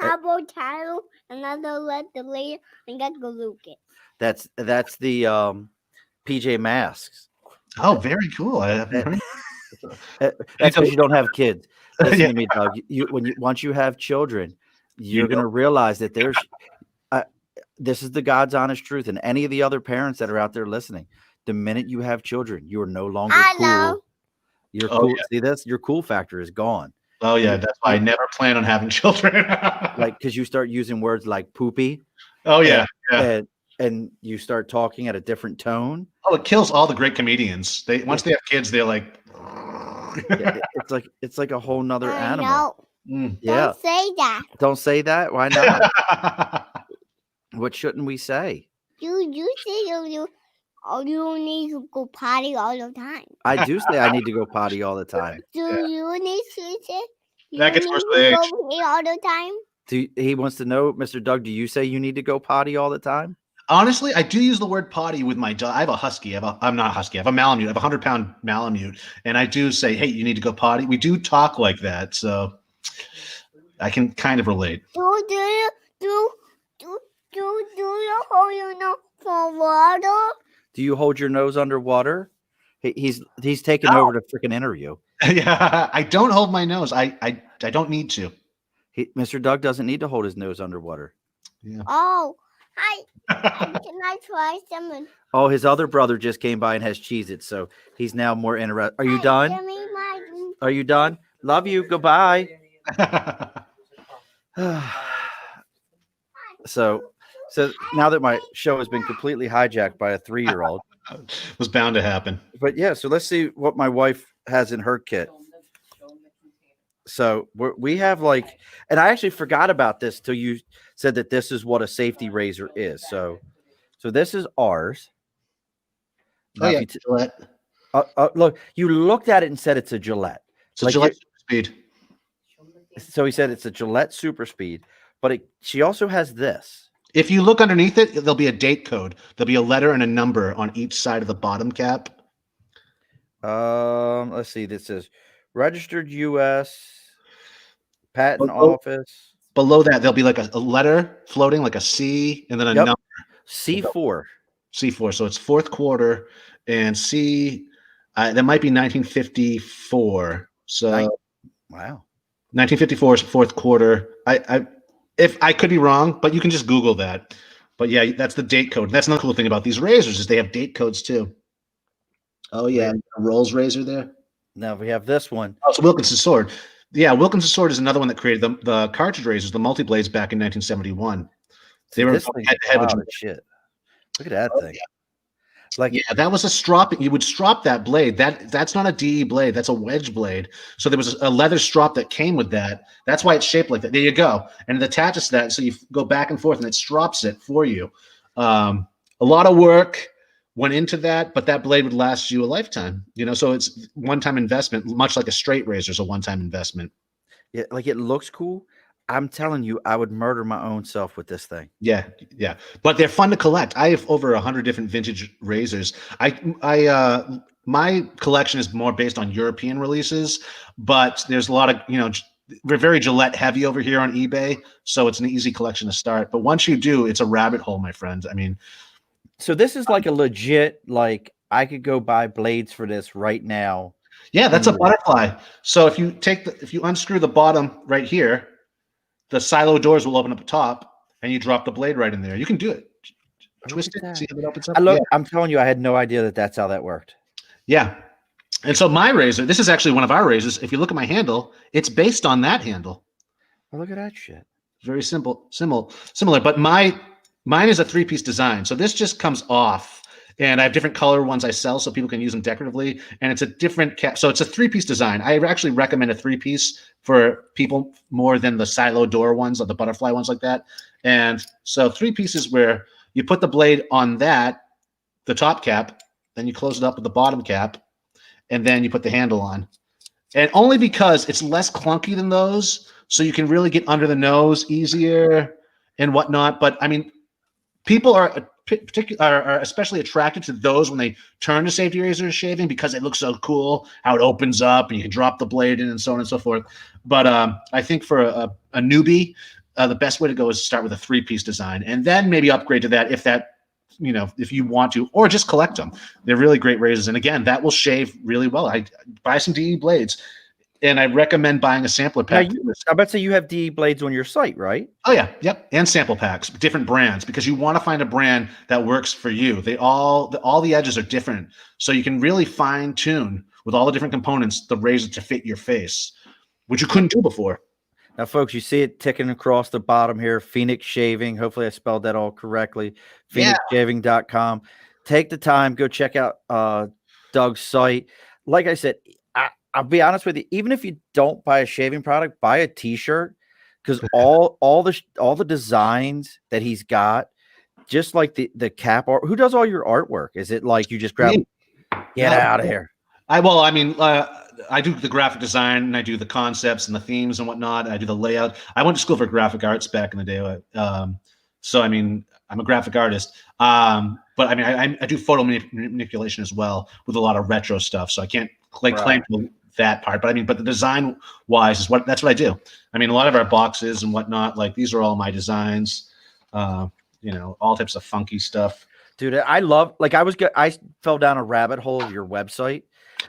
Speaker 4: Cowboy title, another let the later, and got go Lucas.
Speaker 1: That's the PJ Masks.
Speaker 2: Oh, very cool. I haven't heard.
Speaker 1: That's because you don't have kids. Listen
Speaker 2: Yeah.
Speaker 1: to me, Doug. Once you have children, you're going to realize that there's this is the God's honest truth, and any of the other parents that are out there listening, the minute you have children, you are no longer
Speaker 4: I
Speaker 1: cool.
Speaker 4: know.
Speaker 1: You're
Speaker 2: Oh,
Speaker 1: cool.
Speaker 2: yeah.
Speaker 1: See, that's your cool factor is gone.
Speaker 2: Oh yeah, that's why I never plan on having children.
Speaker 1: Like because you start using words like poopy.
Speaker 2: Oh yeah, yeah.
Speaker 1: And you start talking at a different tone.
Speaker 2: Oh, it kills all the great comedians. Once they have kids, they're like,
Speaker 1: Yeah, it's like a whole nother
Speaker 4: I
Speaker 1: animal.
Speaker 4: know.
Speaker 2: Mm.
Speaker 1: Yeah.
Speaker 4: Don't say that.
Speaker 1: Don't say that. Why not? What shouldn't we say?
Speaker 4: You say you need to go potty all the time.
Speaker 1: I do say I need to go potty all the time.
Speaker 4: Do you need to say
Speaker 2: That gets
Speaker 4: you
Speaker 2: worse
Speaker 4: need
Speaker 2: with
Speaker 4: to
Speaker 2: age.
Speaker 4: go potty all the time?
Speaker 1: He wants to know, Mr. Doug, do you say you need to go potty all the time?
Speaker 2: Honestly, I do use the word potty with my dog. I have a husky. I'm not a husky. I have a Malamute. I have a 100-pound Malamute, and I do say, "Hey, you need to go potty." We do talk like that, so I can kind of relate.
Speaker 4: Do you hold your nose for water?
Speaker 1: Do you hold your nose underwater? He's taking
Speaker 2: No.
Speaker 1: over the freaking interview.
Speaker 2: Yeah, I don't hold my nose. I don't need to.
Speaker 1: Mr. Doug doesn't need to hold his nose underwater.
Speaker 2: Yeah.
Speaker 4: Oh, can I try some?
Speaker 1: Oh, his other brother just came by and has Cheez-Its, so he's now more interested. Are you done?
Speaker 4: Give me my.
Speaker 1: Are you done? Love you. Goodbye. So now that my show has been completely hijacked by a 3-year-old,
Speaker 2: Was bound to happen.
Speaker 1: but yeah, so let's see what my wife has in her kit. So we have like, and I actually forgot about this till you said that this is what a safety razor is. So this is ours. Now,
Speaker 2: Oh
Speaker 1: if
Speaker 2: yeah,
Speaker 1: you
Speaker 2: Gillette.
Speaker 1: look, you looked at it and said it's a Gillette.
Speaker 2: It's a
Speaker 1: like
Speaker 2: Gillette Speed.
Speaker 1: So he said it's a Gillette Super Speed, but she also has this.
Speaker 2: If you look underneath it, there'll be a date code. There'll be a letter and a number on each side of the bottom cap.
Speaker 1: Let's see. This is registered U.S. Patent
Speaker 2: Below-
Speaker 1: Office.
Speaker 2: Below that, there'll be like a letter floating, like a C, and then a
Speaker 1: Yep.
Speaker 2: number.
Speaker 1: C4.
Speaker 2: C4. So it's fourth quarter, and C. That might be 1954. So
Speaker 1: Wow.
Speaker 2: 1954 is fourth quarter. If I could be wrong, but you can just Google that. But yeah, that's the date code. That's another cool thing about these razors is they have date codes too. Oh yeah, a Rolls razor there.
Speaker 1: Now we have this one.
Speaker 2: Oh, so Wilkinson's sword. Yeah, Wilkinson's sword is another one that created the cartridge razors, the multi-blades back in 1971. They were
Speaker 1: This thing is
Speaker 2: head-to-head with
Speaker 1: wild as shit. Look at that thing.
Speaker 2: yeah.
Speaker 1: Like
Speaker 2: Yeah, that was a strop. You would strop that blade. That's not a DE blade. That's a wedge blade. So there was a leather strop that came with that. That's why it's shaped like that. There you go. And it attaches to that. So you go back and forth and it strops it for you. A lot of work went into that, but that blade would last you a lifetime. So it's one-time investment, much like a straight razor is a one-time investment.
Speaker 1: yeah, like it looks cool. I'm telling you, I would murder my own self with this thing.
Speaker 2: Yeah. But they're fun to collect. I have over 100 different vintage razors. My collection is more based on European releases, but there's a lot of, we're very Gillette heavy over here on eBay, so it's an easy collection to start. But once you do, it's a rabbit hole, my friends. I mean,
Speaker 1: So this is like a legit, like I could go buy blades for this right now.
Speaker 2: yeah, that's a butterfly. So if you unscrew the bottom right here, the silo doors will open up the top, and you drop the blade right in there. You can do it. Twist
Speaker 1: at
Speaker 2: it,
Speaker 1: that.
Speaker 2: see how it opens up.
Speaker 1: I'm telling you, I had no idea that that's how that worked.
Speaker 2: Yeah. And so my razor, this is actually one of our razors. If you look at my handle, it's based on that handle.
Speaker 1: Oh, look at that shit.
Speaker 2: Very similar. But mine is a 3-piece design. So this just comes off. And I have different color ones I sell so people can use them decoratively. And it's a different cap. So it's a 3-piece design. I actually recommend a 3-piece for people more than the silo door ones or the butterfly ones like that. And so 3 pieces where you put the blade on that, the top cap, then you close it up with the bottom cap, and then you put the handle on. And only because it's less clunky than those, so you can really get under the nose easier and whatnot. But I mean, people are especially attracted to those when they turn to safety razor shaving because it looks so cool, how it opens up and you can drop the blade in and so on and so forth. But I think for a newbie, the best way to go is to start with a 3-piece design and then maybe upgrade to that if you want to, or just collect them. They're really great razors. And again, that will shave really well. I buy some DE blades. And I recommend buying a sampler pack.
Speaker 1: I bet say you have DE blades on your site, right?
Speaker 2: Oh yeah, yep, and sample packs, different brands, because you want to find a brand that works for you. All the edges are different, so you can really fine tune with all the different components the razor to fit your face, which you couldn't do before.
Speaker 1: Now, folks, you see it ticking across the bottom here. Phoenix Shaving. Hopefully, I spelled that all correctly. PhoenixShaving.com. Take the time, go check out Doug's site. Like I said, I'll be honest with you. Even if you don't buy a shaving product, buy a T-shirt because all the designs that he's got, just like the cap art. Who does all your artwork? Is it like you just grab? Get out of here.
Speaker 2: I do the graphic design and I do the concepts and the themes and whatnot. I do the layout. I went to school for graphic arts back in the day. So I mean, I'm a graphic artist. But I mean, I do photo manipulation as well with a lot of retro stuff. So I can't claim that part, but the design wise that's what I do. I mean, a lot of our boxes and whatnot, like these are all my designs, all types of funky stuff.
Speaker 1: Dude, I love, I fell down a rabbit hole of your website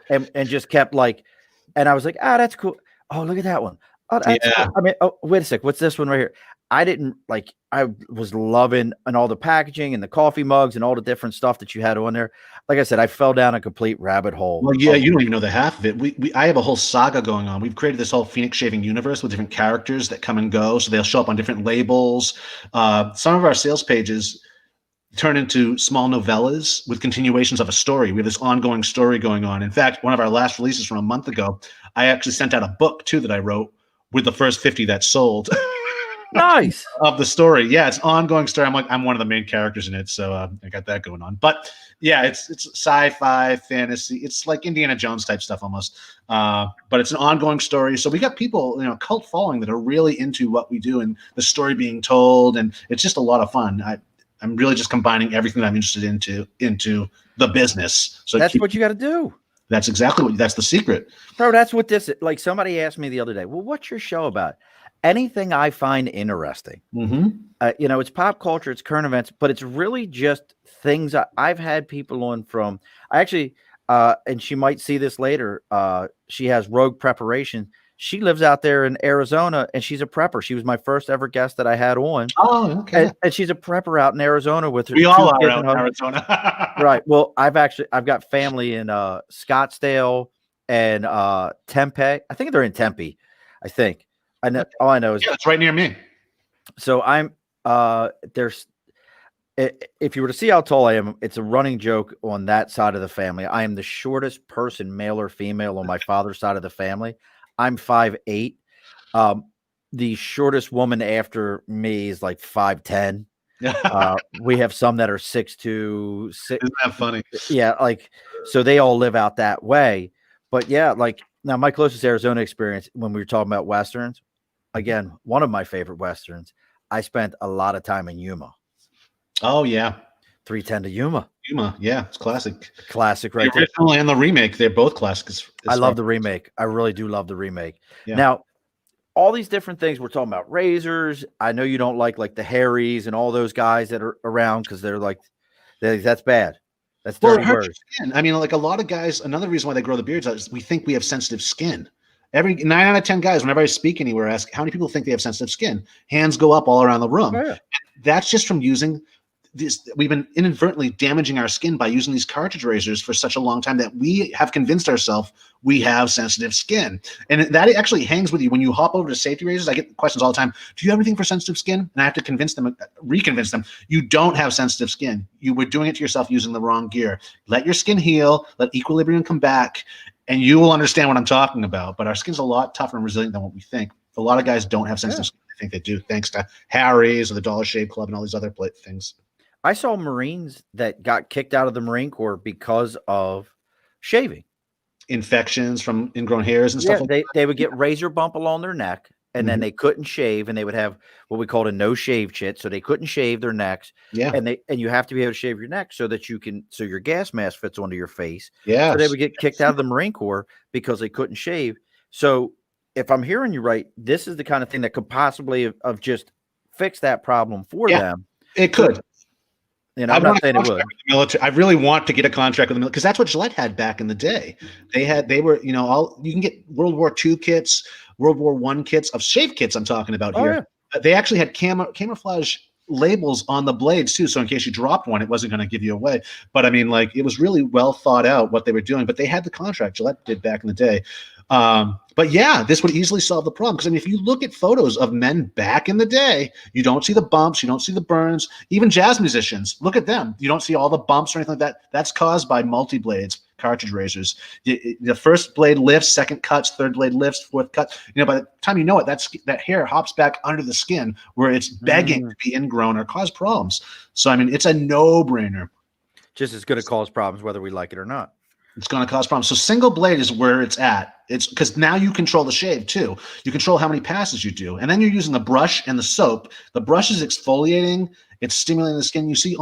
Speaker 1: and just kept and I was like, that's cool. Oh, look at that one. Oh, that's cool. I mean, oh, wait a sec. What's this one right here? I was loving and all the packaging and the coffee mugs and all the different stuff that you had on there. Like I said, I fell down a complete rabbit hole.
Speaker 2: Well, yeah, you don't even know the half of it. I have a whole saga going on. We've created this whole Phoenix Shaving universe with different characters that come and go. So they'll show up on different labels. Some of our sales pages turn into small novellas with continuations of a story. We have this ongoing story going on. In fact, one of our last releases from a month ago, I actually sent out a book too that I wrote with the first 50 that sold.
Speaker 1: Nice.
Speaker 2: Of the story. Yeah, it's ongoing story. I'm one of the main characters in it, so I got that going on. But yeah, it's sci-fi, fantasy. It's like Indiana Jones type stuff almost. But it's an ongoing story. So we got people, cult following that are really into what we do and the story being told, and it's just a lot of fun. I'm really just combining everything that I'm interested into the business. So
Speaker 1: that's what you got to do.
Speaker 2: That's exactly that's the secret.
Speaker 1: Bro, that's what this is. Like somebody asked me the other day, well, what's your show about? Anything I find interesting.
Speaker 2: Mm-hmm.
Speaker 1: It's pop culture, it's current events, but it's really just things I've had people on from. I actually, and she might see this later. She has Rogue Preparation. She lives out there in Arizona, and she's a prepper. She was my first ever guest that I had on.
Speaker 2: Oh, okay.
Speaker 1: And she's a prepper out in Arizona with her.
Speaker 2: We all are out in Arizona.
Speaker 1: Right. Well, I've got family in Scottsdale and Tempe. I think they're in Tempe. I think. I know. All I know is
Speaker 2: it's right near me.
Speaker 1: So I'm there's. If you were to see how tall I am, it's a running joke on that side of the family. I am the shortest person, male or female, on my father's side of the family. I'm 5'8". The shortest woman after me is like 5'10". We have some that are 6'2".
Speaker 2: Isn't that funny?
Speaker 1: Yeah, so they all live out that way. But yeah, now my closest Arizona experience when we were talking about Westerns, again, one of my favorite Westerns, I spent a lot of time in Yuma.
Speaker 2: Oh, yeah.
Speaker 1: 310 to Yuma.
Speaker 2: Yuma, yeah, it's classic.
Speaker 1: Classic, right?
Speaker 2: The original and the remake, they're both classics.
Speaker 1: I love the remake. I really do love the remake.
Speaker 2: Yeah.
Speaker 1: Now, all these different things, we're talking about razors. I know you don't like the Harrys and all those guys that are around because that's bad. That's dirty words.
Speaker 2: I mean, like a lot of guys, another reason why they grow the beards is we think we have sensitive skin. Every 9 out of 10 guys, whenever I speak anywhere, ask how many people think they have sensitive skin. Hands go up all around the room.
Speaker 1: Oh, yeah.
Speaker 2: That's just from using this. We've been inadvertently damaging our skin by using these cartridge razors for such a long time that we have convinced ourselves we have sensitive skin. And that actually hangs with you when you hop over to safety razors. I get questions all the time. Do you have anything for sensitive skin? And I have to reconvince them. You don't have sensitive skin. You were doing it to yourself using the wrong gear. Let your skin heal. Let equilibrium come back. And you will understand what I'm talking about. But our skin's a lot tougher and resilient than what we think. A lot of guys don't have sensitive skin. I think they do, thanks to Harry's or the Dollar Shave Club and all these other things.
Speaker 1: I saw Marines that got kicked out of the Marine Corps because of shaving.
Speaker 2: Infections from ingrown hairs and stuff like that.
Speaker 1: They would get razor bump along their neck, and then they couldn't shave, and they would have what we called a no shave chit. So they couldn't shave their necks.
Speaker 2: Yeah.
Speaker 1: And you have to be able to shave your neck so that so your gas mask fits onto your face.
Speaker 2: Yeah.
Speaker 1: So they would get kicked out of the Marine Corps because they couldn't shave. So if I'm hearing you right, this is the kind of thing that could possibly have just fixed that problem for them.
Speaker 2: It could.
Speaker 1: And I'm not saying it would.
Speaker 2: Military. I really want to get a contract with the military because that's what Gillette had back in the day. They were, you can get World War II kits, World War I kits of shave kits. I'm talking about here. Yeah. They actually had camouflage labels on the blades too. So in case you dropped one, it wasn't going to give you away. But I mean, like, it was really well thought out what they were doing, but they had the contract. Gillette did back in the day. But yeah, this would easily solve the problem. Because I mean, if you look at photos of men back in the day, you don't see the bumps, you don't see the burns. Even jazz musicians, look at them. You don't see all the bumps or anything like that. That's caused by multi-blades, cartridge razors. The first blade lifts, second cuts, third blade lifts, fourth cut. By the time you know it, that hair hops back under the skin where it's begging to be ingrown or cause problems. So I mean, it's a no-brainer.
Speaker 1: Just as going to cause problems whether we like it or not.
Speaker 2: It's going to cause problems. So single blade is where it's at. It's because now you control the shave too. You control how many passes you do. And then you're using the brush and the soap. The brush is exfoliating. It's stimulating the skin. You see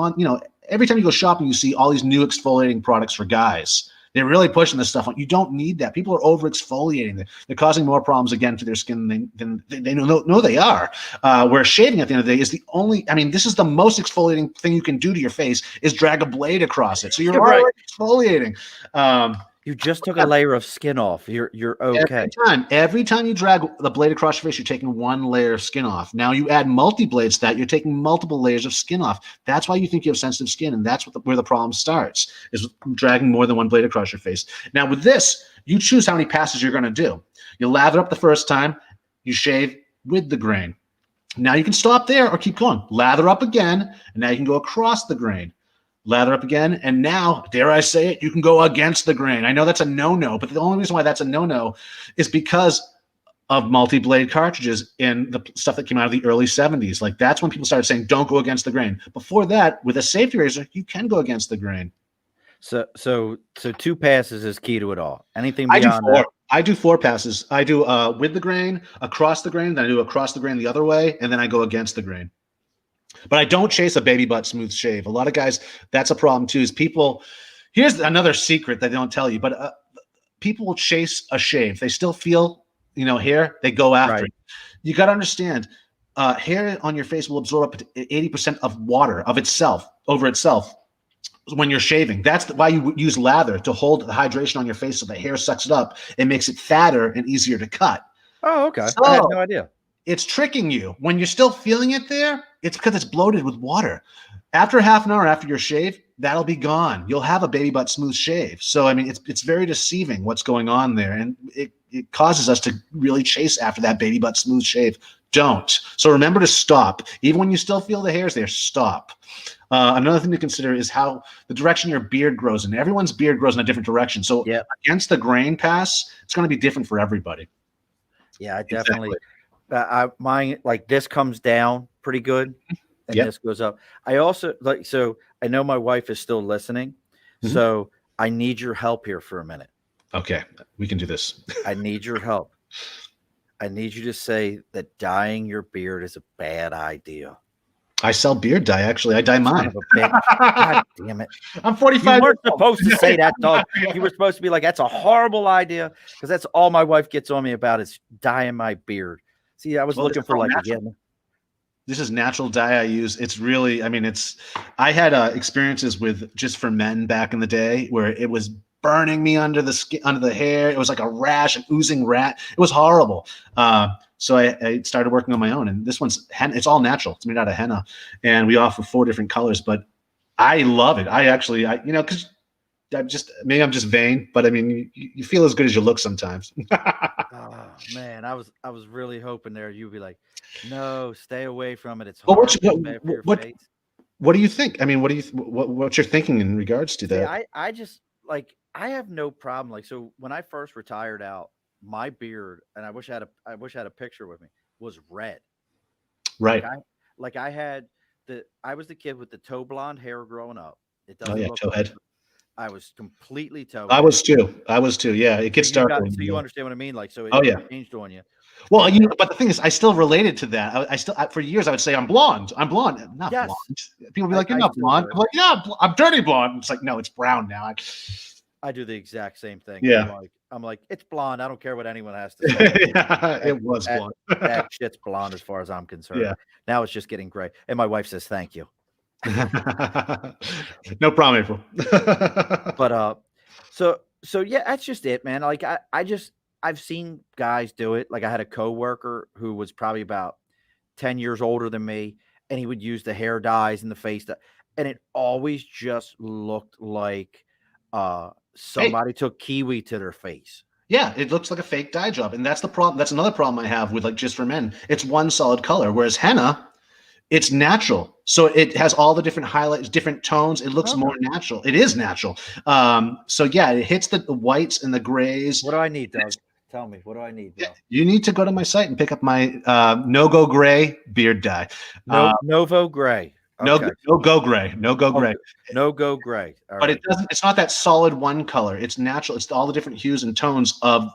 Speaker 2: every time you go shopping, you see all these new exfoliating products for guys. They're really pushing this stuff on. You don't need that. People are over exfoliating. They're causing more problems again to their skin than they know they are. Where shaving at the end of the day is the only. I mean, this is the most exfoliating thing you can do to your face is drag a blade across it. So you're already exfoliating.
Speaker 1: You just took a layer of skin off. You're okay.
Speaker 2: Every time you drag the blade across your face, you're taking one layer of skin off. Now you add multi-blades to that, you're taking multiple layers of skin off. That's why you think you have sensitive skin, and that's where the problem starts, is dragging more than one blade across your face. Now with this, you choose how many passes you're going to do. You lather up the first time, you shave with the grain. Now you can stop there or keep going. Lather up again, and now you can go across the grain. Lather up again, and now, dare I say it, you can go against the grain. I know that's a no-no, but the only reason why that's a no-no is because of multi-blade cartridges and the stuff that came out of the early 70s. Like, that's when people started saying, don't go against the grain. Before that, with a safety razor, you can go against the grain.
Speaker 1: So 2 passes is key to it all. Anything beyond that?
Speaker 2: I do 4 passes. I do with the grain, across the grain, then I do across the grain the other way, and then I go against the grain. But I don't chase a baby butt smooth shave. A lot of guys, that's a problem too, is people, here's another secret that they don't tell you, but people will chase a shave. They still feel, hair, they go after it. You got to understand, hair on your face will absorb up to 80% of water over itself when you're shaving. That's why you use lather, to hold the hydration on your face so the hair sucks it up. It makes it fatter and easier to cut.
Speaker 1: Oh, okay.
Speaker 2: So,
Speaker 1: I had no idea.
Speaker 2: It's tricking you. When you're still feeling it there, it's because it's bloated with water. After half an hour after your shave, that'll be gone. You'll have a baby butt smooth shave. So, I mean, it's very deceiving what's going on there. And it causes us to really chase after that baby butt smooth shave. Don't. So remember to stop. Even when you still feel the hairs there, stop. Another thing to consider is how the direction your beard grows in. Everyone's beard grows in a different direction. So against the grain pass, it's going to be different for everybody.
Speaker 1: Yeah, I definitely. Mine, like, this comes down pretty good, and this goes up. I also so I know my wife is still listening, so I need your help here for a minute.
Speaker 2: Okay, we can do this.
Speaker 1: I need your help. I need you to say that dyeing your beard is a bad idea.
Speaker 2: I sell beard dye, actually. I dye mine.
Speaker 1: God damn it.
Speaker 2: I'm 45.
Speaker 1: You weren't supposed to say that, dog. You were supposed to be like, that's a horrible idea, because that's all my wife gets on me about is dyeing my beard. See, I was looking for
Speaker 2: this is natural dye I use. It's really, I mean, I had experiences with Just for Men back in the day where it was burning me under the skin, under the hair. It was like a rash, an oozing rat. It was horrible. So I started working on my own, and this one's henna. It's all natural. It's made out of henna, and we offer 4 different colors. But I love it. Because maybe I'm just vain, but I mean, you feel as good as you look sometimes.
Speaker 1: Oh man, I was really hoping there you'd be like, no, stay away from it. It's hard.
Speaker 2: What do you think? I mean, what's your thinking in regards to that?
Speaker 1: See, I just I have no problem. Like, so when I first retired out, my beard, and I wish I had a picture with me, was red.
Speaker 2: Right.
Speaker 1: I was the kid with the toe blonde hair growing up. It
Speaker 2: doesn't look towhead.
Speaker 1: I was completely toe
Speaker 2: I
Speaker 1: in.
Speaker 2: was too. I was too. Yeah, it gets
Speaker 1: So you
Speaker 2: darker.
Speaker 1: so you understand what I mean? Like, so
Speaker 2: Oh,
Speaker 1: it
Speaker 2: yeah.
Speaker 1: changed on you.
Speaker 2: Well,
Speaker 1: And then,
Speaker 2: but the thing is, I still related to that. For years I would say I'm blonde. I'm blonde. I'm not
Speaker 1: yes,
Speaker 2: blonde. People would be like, "You're
Speaker 1: I
Speaker 2: not
Speaker 1: still
Speaker 2: blonde."
Speaker 1: do
Speaker 2: I'm
Speaker 1: it.
Speaker 2: like, "Yeah, I'm dirty blonde." It's like, no, it's brown now.
Speaker 1: I do the exact same thing.
Speaker 2: Yeah.
Speaker 1: I'm like, it's blonde. I don't care what anyone has to say.
Speaker 2: Yeah,
Speaker 1: That
Speaker 2: it was
Speaker 1: that
Speaker 2: blonde.
Speaker 1: that shit's blonde as far as I'm concerned.
Speaker 2: Yeah.
Speaker 1: Now it's just getting gray. And my wife says thank you.
Speaker 2: No problem, April.
Speaker 1: But so yeah, that's just it, man. Like I've seen guys do it. Like I had a coworker who was probably about 10 years older than me, and he would use the hair dyes and the face dye, and it always just looked like
Speaker 2: Hey,
Speaker 1: somebody took kiwi to their face.
Speaker 2: yeah, it looks like a fake dye job, and that's the problem. That's another problem I have with like Just for Men. It's one solid color, whereas henna, it's natural. So it has all the different highlights, different tones. It looks
Speaker 1: Okay.
Speaker 2: more natural. It is natural. So yeah, it hits the whites and the grays.
Speaker 1: What do I need, Doug? Tell me, what do I need, bro?
Speaker 2: You need to go to my site and pick up my No Go Gray beard dye.
Speaker 1: Novo Gray.
Speaker 2: No,
Speaker 1: Okay.
Speaker 2: no Go Gray. No Go Gray.
Speaker 1: No go gray. All
Speaker 2: But
Speaker 1: right.
Speaker 2: it doesn't. It's not that solid one color. It's natural. It's all the different hues and tones of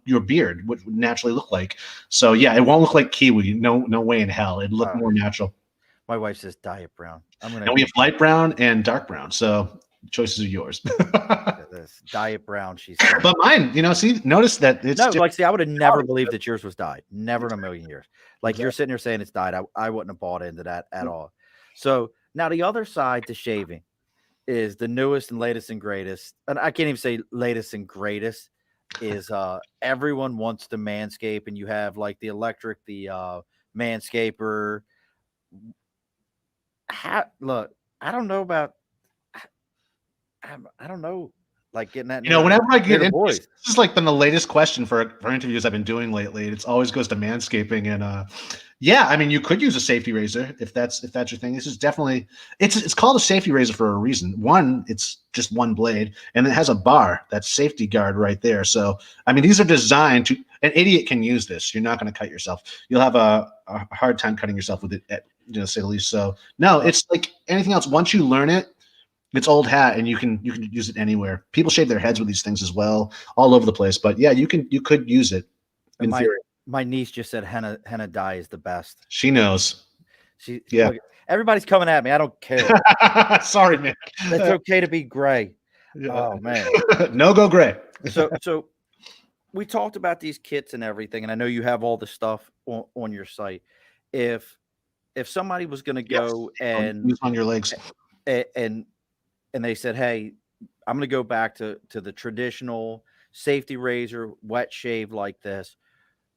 Speaker 2: your beard, what would naturally look like. So yeah, it won't look like kiwi. No way in hell. It'd look more natural.
Speaker 1: My wife says dye it brown.
Speaker 2: And we have light brown and dark brown. So choices are yours.
Speaker 1: this dye it brown. She said.
Speaker 2: But mine, see, notice that it's
Speaker 1: see, I would have never believed that yours was dyed. Never in a million years. Like you're sitting here saying it's dyed. I wouldn't have bought into that at all. So now the other side to shaving is the newest and latest and greatest. And I can't even say latest and greatest is everyone wants to manscape, and you have like the electric, the manscaper. Look, I don't know about I don't know, like getting that.
Speaker 2: Whenever I get into
Speaker 1: boys,
Speaker 2: this is like been the latest question for interviews I've been doing lately. It always goes to manscaping, and yeah, I mean, you could use a safety razor if that's your thing. This is definitely it's called a safety razor for a reason. One, it's just one blade, and it has a bar, that safety guard right there. So I mean, these are designed to. An idiot can use this. You're not going to cut yourself. You'll have a hard time cutting yourself with it, say the least. So no, it's like anything else. Once you learn it. It's old hat, and you can use it anywhere. People shave their heads with these things as well, all over the place. But yeah, you could use it. In theory.
Speaker 1: My niece just said henna dye is the best.
Speaker 2: She knows.
Speaker 1: Look, everybody's coming at me. I don't care.
Speaker 2: Sorry, man.
Speaker 1: It's okay to be gray.
Speaker 2: Yeah.
Speaker 1: Oh man,
Speaker 2: no go gray.
Speaker 1: So we talked about these kits and everything, and I know you have all the stuff on your site. If somebody was going to go and
Speaker 2: use on your legs
Speaker 1: and they said, hey, I'm going to go back to the traditional safety razor, wet shave like this.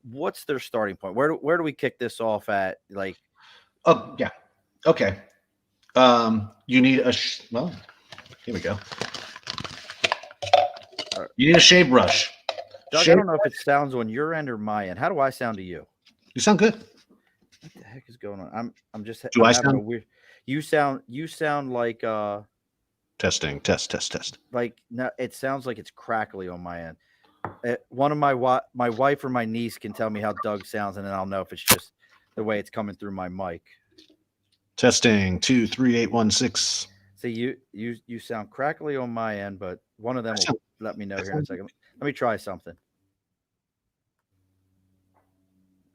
Speaker 1: What's their starting point? Where do we kick this off at? Like,
Speaker 2: oh, yeah. Okay. You need well, here we go. You need a shave brush.
Speaker 1: Doug, I don't know if it sounds on your end or my end. How do I sound to you?
Speaker 2: You sound good.
Speaker 1: What the heck is going on? I'm just.
Speaker 2: Do I sound
Speaker 1: weird? You sound like
Speaker 2: testing, test.
Speaker 1: Like no, it sounds like it's crackly on my end. One of my wife or my niece can tell me how Doug sounds, and then I'll know if it's just the way it's coming through my mic.
Speaker 2: Testing 2 3 8 1 6.
Speaker 1: See, you sound crackly on my end, but one of them will let me know here in a second. Let me try something.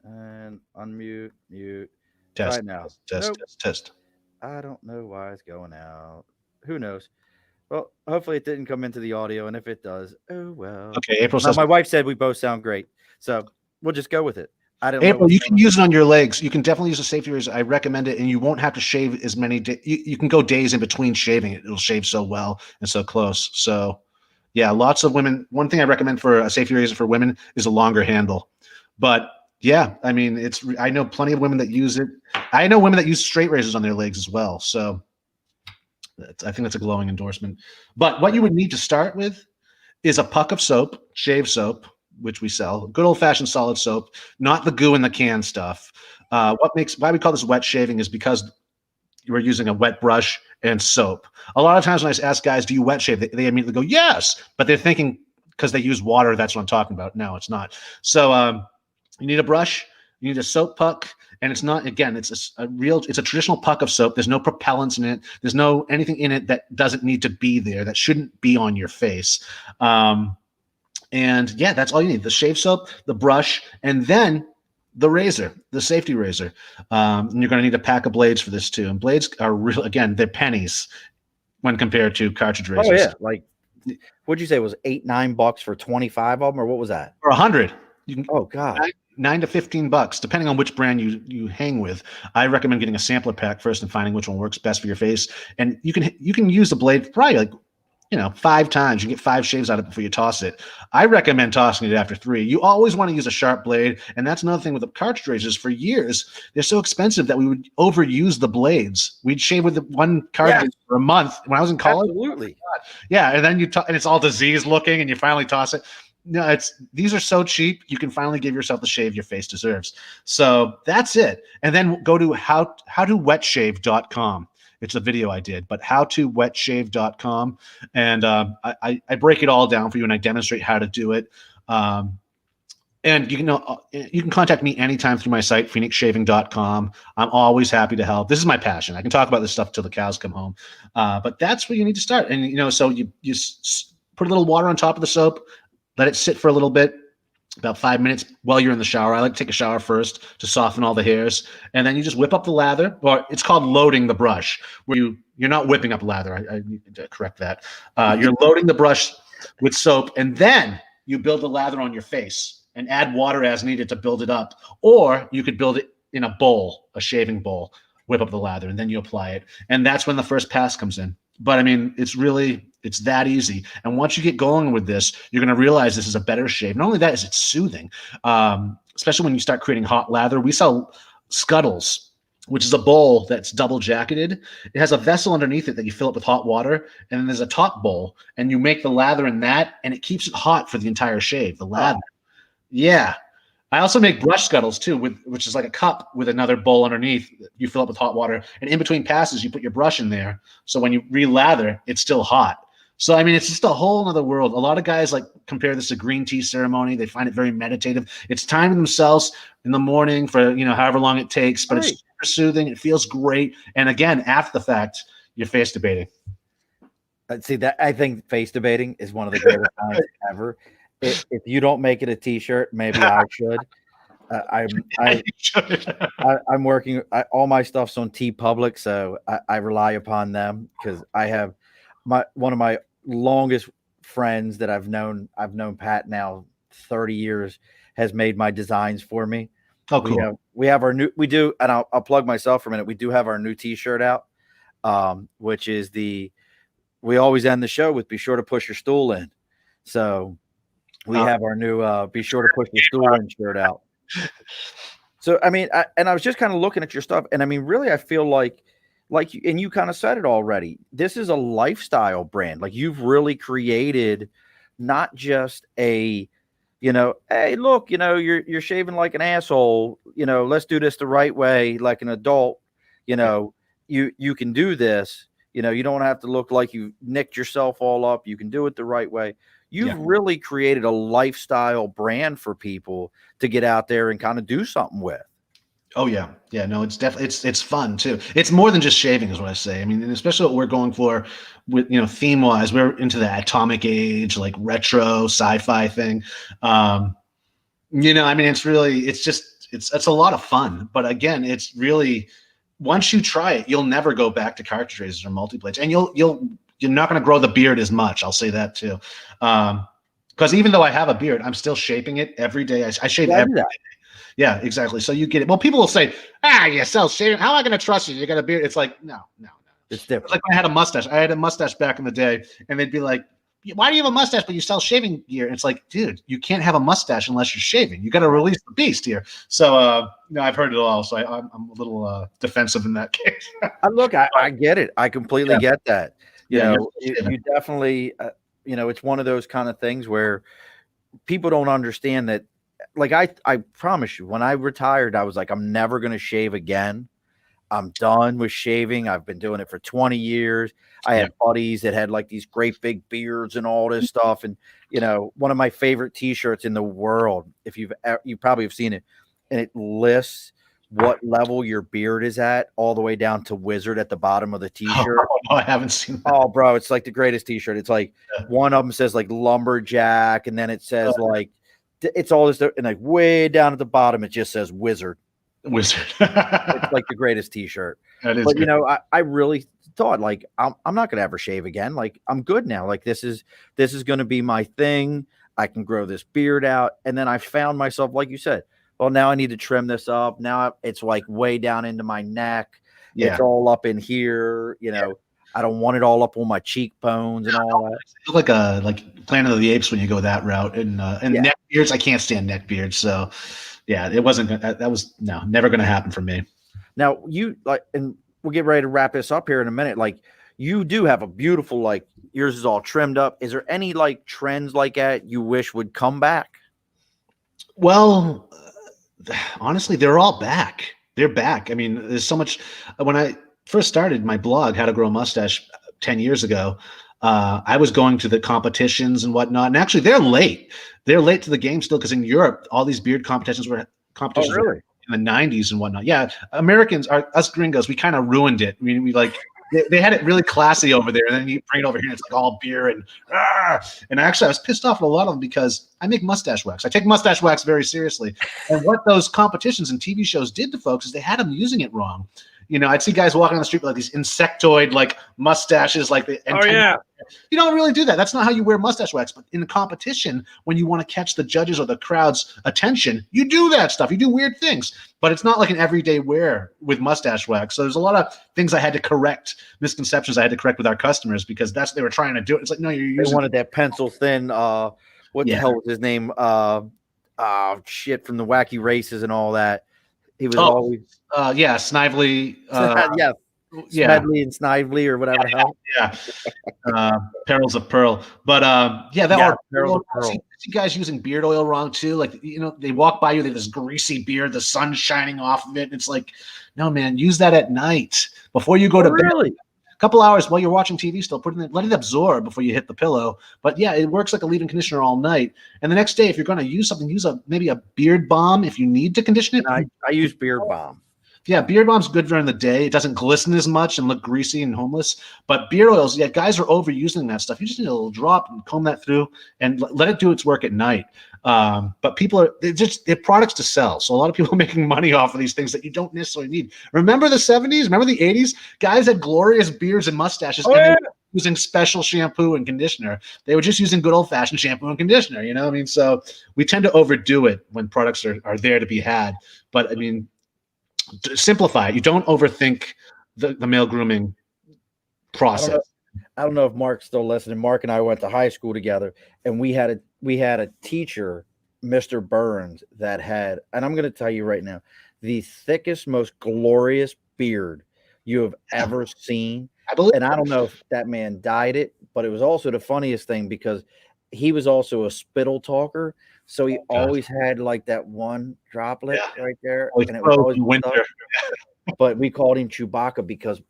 Speaker 1: And unmute, mute.
Speaker 2: Test
Speaker 1: right now.
Speaker 2: Test.
Speaker 1: I don't know why it's going out. Who knows? Well, hopefully it didn't come into the audio, and if it does, oh well.
Speaker 2: Okay, April says
Speaker 1: my wife said we both sound great, so we'll just go with it. I don't.
Speaker 2: April, you can use it on your legs. You can definitely use a safety razor. I recommend it, and you won't have to shave as many days. You can go days in between shaving it. It'll shave so well and so close. So, yeah, lots of women. One thing I recommend for a safety razor for women is a longer handle. But yeah, I mean, I know plenty of women that use it. I know women that use straight razors on their legs as well. So. I think that's a glowing endorsement. But what you would need to start with is a puck of soap, shave soap, which we sell, good old-fashioned solid soap, not the goo in the can stuff. Why we call this wet shaving is because we're using a wet brush and soap. A lot of times when I ask guys, do you wet shave? They immediately go, yes, but they're thinking because they use water, that's what I'm talking about. No, it's not. So you need a brush, you need a soap puck, And it's not, again, it's a traditional puck of soap. There's no propellants in it. There's no anything in it that doesn't need to be there, that shouldn't be on your face. And yeah, that's all you need: the shave soap, the brush, and then the razor, the safety razor. And you're going to need a pack of blades for this too. And blades are real, again, they're pennies when compared to cartridge razors.
Speaker 1: Oh yeah, like what'd you say it was $8-9 for 25 of them, or what was that?
Speaker 2: For 100, you can.
Speaker 1: Oh god,
Speaker 2: $9 to $15, depending on which brand you hang with. I recommend getting a sampler pack first and finding which one works best for your face. And you can use the blade probably like 5 times. You get 5 shaves out of it before you toss it. I recommend tossing it after 3. You always want to use a sharp blade, and that's another thing with the cartridge razors. For years, they're so expensive that we would overuse the blades. We'd shave with one cartridge for a month when I was in college.
Speaker 1: absolutely.
Speaker 2: Yeah, and then and it's all diseased looking, and you finally toss it. No, these are so cheap. You can finally give yourself the shave your face deserves. So that's it. And then go to howtowetshave.com. It's a video I did, but howtowetshave.com. And I break it all down for you, and I demonstrate how to do it. And you can contact me anytime through my site, phoenixshaving.com. I'm always happy to help. This is my passion. I can talk about this stuff till the cows come home. But that's where you need to start. And, so you put a little water on top of the soap, let it sit for a little bit, about 5 minutes while you're in the shower. I like to take a shower first to soften all the hairs. And then you just whip up the lather, or it's called loading the brush, where you're not whipping up lather. I need to correct that. You're loading the brush with soap, and then you build the lather on your face and add water as needed to build it up. Or you could build it in a bowl, a shaving bowl, whip up the lather, and then you apply it. And that's when the first pass comes in. But I mean, it's that easy. And once you get going with this, you're going to realize this is a better shave. Not only that, is it's soothing, especially when you start creating hot lather. We sell Scuttles, which is a bowl that's double jacketed. It has a vessel underneath it that you fill up with hot water, and then there's a top bowl, and you make the lather in that, and it keeps it hot for the entire shave, the lather. Yeah. I also make brush scuttles too, which is like a cup with another bowl underneath. You fill up with hot water, and in between passes, you put your brush in there. So when you re-lather, it's still hot. So, I mean, it's just a whole other world. A lot of guys compare this to green tea ceremony. They find it very meditative. It's timing themselves in the morning for, however long it takes, but It's super soothing. It feels great. And again, after the fact, you're face debating.
Speaker 1: See that, I think face debating is one of the greatest times ever. If you don't make it a T-shirt, maybe I should. I'm working. All my stuff's on TeePublic, so I rely upon them because I have one of my longest friends that I've known Pat now 30 years, has made my designs for me.
Speaker 2: Oh, cool.
Speaker 1: We have our new. We do, and I'll plug myself for a minute. We do have our new T-shirt out, which is we always end the show with "Be sure to push your stool in." So. We have our new "Be sure to push the stool in" shirt out. So, I mean, I was just kind of looking at your stuff, and I mean, really, I feel like and you kind of said it already. This is a lifestyle brand. Like, you've really created not just a, hey, look, you're shaving like an asshole. Let's do this the right way, like an adult. You can do this. You don't have to look like you nicked yourself all up. You can do it the right way. You've really created a lifestyle brand for people to get out there and kind of do something with.
Speaker 2: Oh yeah. Yeah. No, it's definitely, it's fun too. It's more than just shaving is what I say. I mean, and especially what we're going for with, theme wise, we're into the atomic age, like retro sci-fi thing. I mean, it's really, it's a lot of fun, but again, it's really, once you try it, you'll never go back to cartridge razors or multi-blades, and you're not going to grow the beard as much. I'll say that too. Because even though I have a beard, I'm still shaping it every day. I shave every day. Yeah, exactly. So you get it. Well, people will say, you sell shaving. How am I going to trust you? You got a beard. It's like, no.
Speaker 1: It's different.
Speaker 2: It's like when I had a mustache. I had a mustache back in the day, and they'd be like, why do you have a mustache, but you sell shaving gear? And it's like, dude, you can't have a mustache unless you're shaving. You got to release the beast here. So, I've heard it all. So I'm a little defensive in that case.
Speaker 1: Look, I get it. I completely get that. You definitely, it's one of those kind of things where people don't understand that. Like, I promise you, when I retired, I was like, I'm never going to shave again. I'm done with shaving. I've been doing it for 20 years. I had buddies that had like these great big beards and all this stuff. And, one of my favorite T-shirts in the world, if you probably have seen it, and it lists what level your beard is at, all the way down to wizard at the bottom of the t-shirt.
Speaker 2: Oh, no, I haven't seen that.
Speaker 1: Oh, bro, it's like the greatest t-shirt. It's like one of them says like lumberjack, and then it says like it's all this, and like way down at the bottom it just says wizard.
Speaker 2: Wizard.
Speaker 1: It's like the greatest t-shirt.
Speaker 2: That is
Speaker 1: But
Speaker 2: good.
Speaker 1: I really thought like I'm not gonna ever shave again. Like I'm good now. Like this is gonna be my thing. I can grow this beard out. And then I found myself, like you said, well, now I need to trim this up. Now it's like way down into my neck.
Speaker 2: Yeah.
Speaker 1: It's all up in here. I don't want it all up on my cheekbones and all that.
Speaker 2: You look like Planet of the Apes when you go that route. And neck beards, I can't stand neck beards. So yeah, it wasn't that was never gonna happen for me.
Speaker 1: Now you and we'll get ready to wrap this up here in a minute. Like you do have a beautiful, like yours is all trimmed up. Is there any like trends like that you wish would come back?
Speaker 2: Well, honestly, they're all back. They're back. I mean, there's so much. When I first started my blog, How to Grow a Mustache, 10 years ago, I was going to the competitions and whatnot. And actually, they're late. They're late to the game still, because in Europe, all these beard competitions were
Speaker 1: really?
Speaker 2: in the 90s and whatnot. Yeah, Americans, us gringos, we kind of ruined it. I mean, we they had it really classy over there, and then you bring it over here and it's like all beer and actually I was pissed off at a lot of them because I make mustache wax. I take mustache wax very seriously. And what those competitions and TV shows did to folks is they had them using it wrong. I'd see guys walking on the street with like these insectoid like mustaches, like the you don't really do that. That's not how you wear mustache wax. But in a competition, when you want to catch the judges or the crowd's attention, you do that stuff. You do weird things. But it's not like an everyday wear with mustache wax. So there's a lot of things I had to correct, misconceptions I had to correct with our customers, because that's what they were trying to do. It's like, no, you're using.
Speaker 1: They wanted that pencil thin. What the hell was his name? Shit, from the Wacky Races and all that. He was always
Speaker 2: Snively.
Speaker 1: Smedley and Snively or whatever the hell.
Speaker 2: Perils of Pearl. But
Speaker 1: Perils of Pearl.
Speaker 2: See guys using beard oil wrong too. Like, they walk by you, they have this greasy beard, the sun's shining off of it. And it's like, no, man, use that at night before you go to bed. A couple hours while you're watching TV, still let it absorb before you hit the pillow. But yeah, it works like a leave-in conditioner all night. And the next day, if you're going to use something, use maybe a beard balm if you need to condition it.
Speaker 1: I use beard balm.
Speaker 2: Yeah, beard balm's good during the day. It doesn't glisten as much and look greasy and homeless. But beard oils, guys are overusing that stuff. You just need a little drop and comb that through and let it do its work at night. But they're products to sell. So a lot of people are making money off of these things that you don't necessarily need. Remember the 70s? Remember the 80s? Guys had glorious beards and mustaches. They were using special shampoo and conditioner. They were just using good old-fashioned shampoo and conditioner. I mean, so we tend to overdo it when products are there to be had. But I mean, simplify it. You don't overthink the male grooming process.
Speaker 1: I don't know if Mark's still listening. Mark and I went to high school together, and we had a teacher, Mr. Burns, that had, and I'm going to tell you right now, the thickest, most glorious beard you have ever seen. And I don't know if that man dyed it, but it was also the funniest thing because he was also a spittle talker. So he always had like that one droplet right there. And it was always winter. But we called him Chewbacca because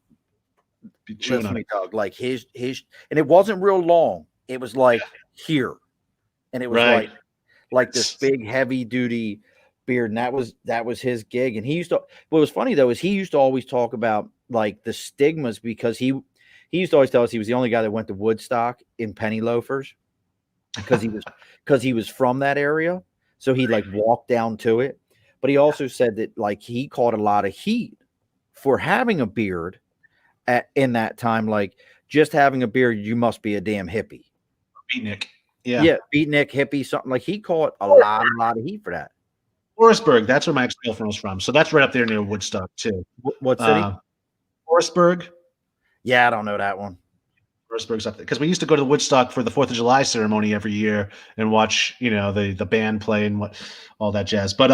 Speaker 1: listen, Doug, like his and it wasn't real long. It was like here. And it was like this big heavy duty beard. And that was his gig. And he used to, what was funny though, is he used to always talk about like the stigmas, because he used to always tell us he was the only guy that went to Woodstock in penny loafers. Because he was from that area, so he like walked down to it. But he also said that like he caught a lot of heat for having a beard in that time. Like just having a beard, you must be a damn hippie.
Speaker 2: Beatnik,
Speaker 1: beatnik, hippie, something like. He caught a lot of heat for that.
Speaker 2: Forestburg, that's where my ex-girlfriend was from. So that's right up there near Woodstock too.
Speaker 1: What city?
Speaker 2: Forestburg.
Speaker 1: Yeah, I don't know that one.
Speaker 2: Forestburg's up there because we used to go to Woodstock for the 4th of July ceremony every year and watch, the band play and all that jazz. But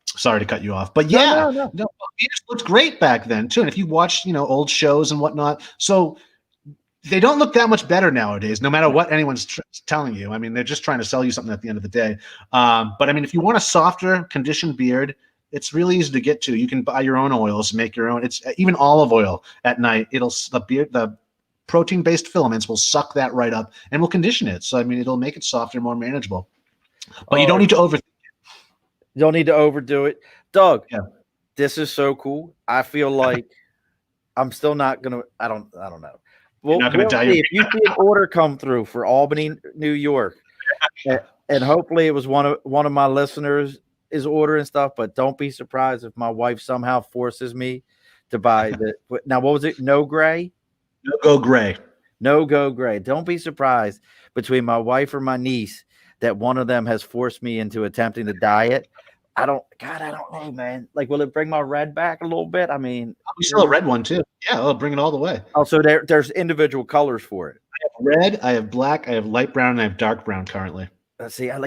Speaker 2: sorry to cut you off. But no, it looked great back then too. And if you watch, old shows and whatnot, so they don't look that much better nowadays, no matter what anyone's telling you. I mean, they're just trying to sell you something at the end of the day. But I mean, if you want a softer conditioned beard, it's really easy to get to. You can buy your own oils, make your own. It's even olive oil at night. The protein-based filaments will suck that right up and will condition it. So, I mean, it'll make it softer, more manageable. But you don't need to overthink it.
Speaker 1: You don't need to overdo it. Doug, this is so cool. I feel like I'm still not gonna. I don't know.
Speaker 2: You're not gonna
Speaker 1: We'll
Speaker 2: die.
Speaker 1: see. If you see an order come through for Albany, New York, and hopefully it was one of my listeners is ordering stuff. But don't be surprised if my wife somehow forces me to buy the. Now, what was it? No gray.
Speaker 2: No go gray.
Speaker 1: No go gray. Don't be surprised between my wife or my niece that one of them has forced me into attempting to dye it. I don't know, man. Like, will it bring my red back a little bit? I mean,
Speaker 2: We sell a red one too. Yeah, I'll bring it all the way.
Speaker 1: also there's individual colors for it.
Speaker 2: I have red, I have black, I have light brown, and I have dark brown currently.
Speaker 1: See, I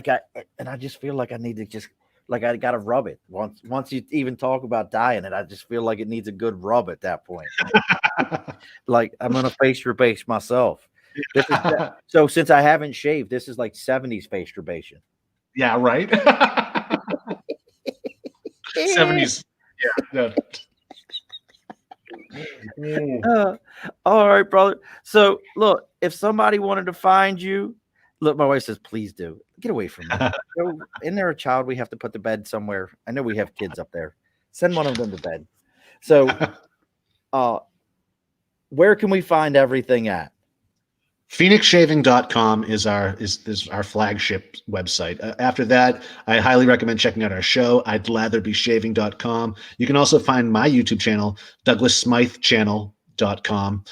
Speaker 1: just feel like I need to just like I gotta rub it once you even talk about dyeing it. I just feel like it needs a good rub at that point. Like I'm gonna facial base myself. This is so since I haven't shaved, this is like 70s facial basing.
Speaker 2: Yeah, right. 70s. Yeah. No.
Speaker 1: All right, brother. So look, if somebody wanted to find you, look, my wife says, please do. Get away from me. So, isn't there a child we have to put to bed somewhere? I know we have kids up there. Send one of them to bed. So where can we find everything at?
Speaker 2: PhoenixShaving.com is our flagship website. After that, I highly recommend checking out our show. I'd lather be shaving.com. You can also find my YouTube channel, DouglasSmytheChannel.com,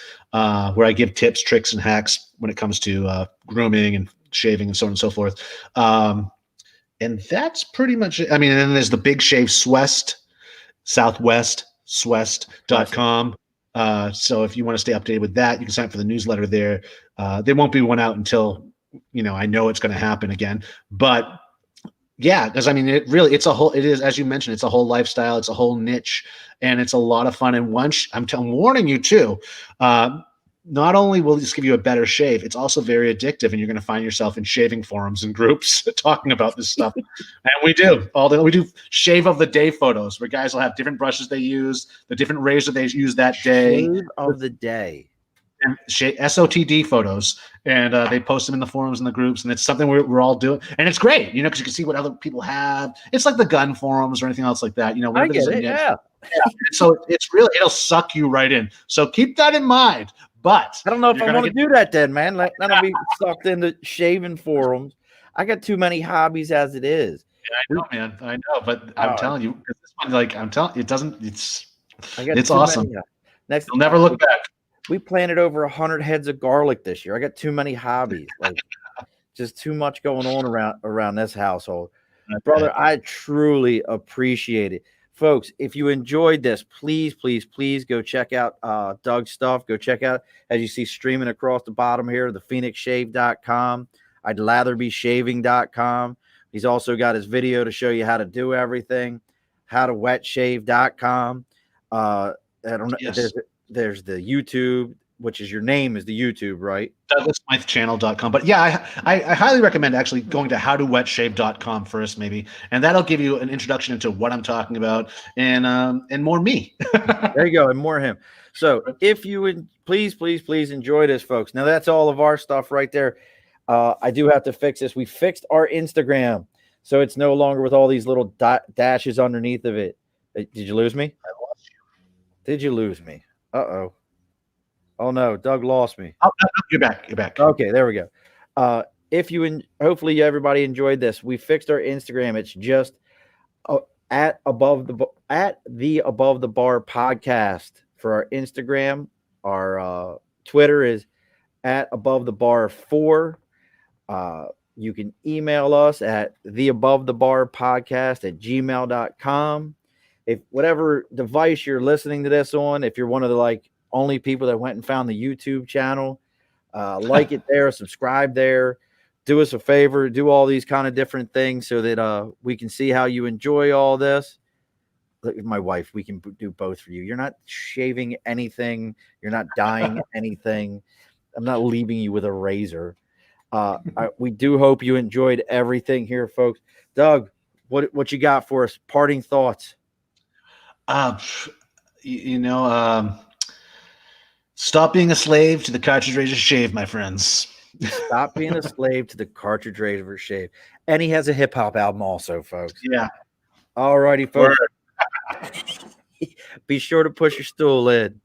Speaker 2: where I give tips, tricks, and hacks when it comes to grooming and shaving and so on and so forth. And that's pretty much it. I mean, and then there's the Big Shave Southwest, Swest.com. So if you want to stay updated with that, you can sign up for the newsletter there. There won't be one out until, I know it's going to happen again, but yeah, because I mean, it is, as you mentioned, it's a whole lifestyle. It's a whole niche and it's a lot of fun. And once I'm warning you too, not only will this give you a better shave, it's also very addictive, and you're going to find yourself in shaving forums and groups talking about this stuff. And we do shave of the day photos where guys will have different brushes they use, the different razor they use that day.
Speaker 1: Shave of the day.
Speaker 2: And SOTD photos, and they post them in the forums and the groups, and it's something we're all doing, and it's great, because you can see what other people have. It's like the gun forums or anything else like that,
Speaker 1: I get it, yeah.
Speaker 2: So it's really, it'll suck you right in. So keep that in mind. But
Speaker 1: I don't know if I want to do that then, man. Like, that'll be sucked into shaving forums. I got too many hobbies as it is.
Speaker 2: Yeah, I know, man. I know, but I'm telling you, this one, like I'm telling you, it's awesome.
Speaker 1: Next,
Speaker 2: you'll never look back.
Speaker 1: We planted over 100 heads of garlic this year. I got too many hobbies, like just too much going on around this household. Brother, I truly appreciate it. Folks, if you enjoyed this, please go check out Doug's stuff. Go check out, as you see streaming across the bottom here, the PhoenixShave.com. I'd latherbeshaving.com. He's also got his video to show you how to do everything. Howtowetshave.com. I don't know. Yes. There's the YouTube, which is your name is the YouTube, right?
Speaker 2: DouglasSmytheChannel.com. But yeah, I highly recommend actually going to howtowetshave.com first, maybe, and that'll give you an introduction into what I'm talking about and more me.
Speaker 1: There you go, and more him. So if you would please enjoy this, folks. Now that's all of our stuff right there. I do have to fix this. We fixed our Instagram, so it's no longer with all these little dashes underneath of it. Did you lose me?
Speaker 2: I lost you.
Speaker 1: Did you lose me? Uh-oh. Oh no, Doug lost me.
Speaker 2: Oh, no, you're back.
Speaker 1: Okay, there we go. Hopefully everybody enjoyed this. We fixed our Instagram. It's just at the Above the Bar podcast for our Instagram. Our Twitter is at Above the Bar 4. You can email us at theabovethebarpodcast@gmail.com. If whatever device you're listening to this on, if you're one of the only people that went and found the YouTube channel, like it there, subscribe there, do us a favor, do all these kind of different things so that we can see how you enjoy all this. Look, my wife, we can do both for you. You're not shaving anything. You're not dyeing anything. I'm not leaving you with a razor. We do hope you enjoyed everything here, folks. Doug, what you got for us? Parting thoughts.
Speaker 2: Stop being a slave to the cartridge razor shave, my friends.
Speaker 1: Stop being a slave to the cartridge razor shave. And he has a hip hop album also, folks.
Speaker 2: Yeah.
Speaker 1: All righty, folks. Be sure to push your stool in.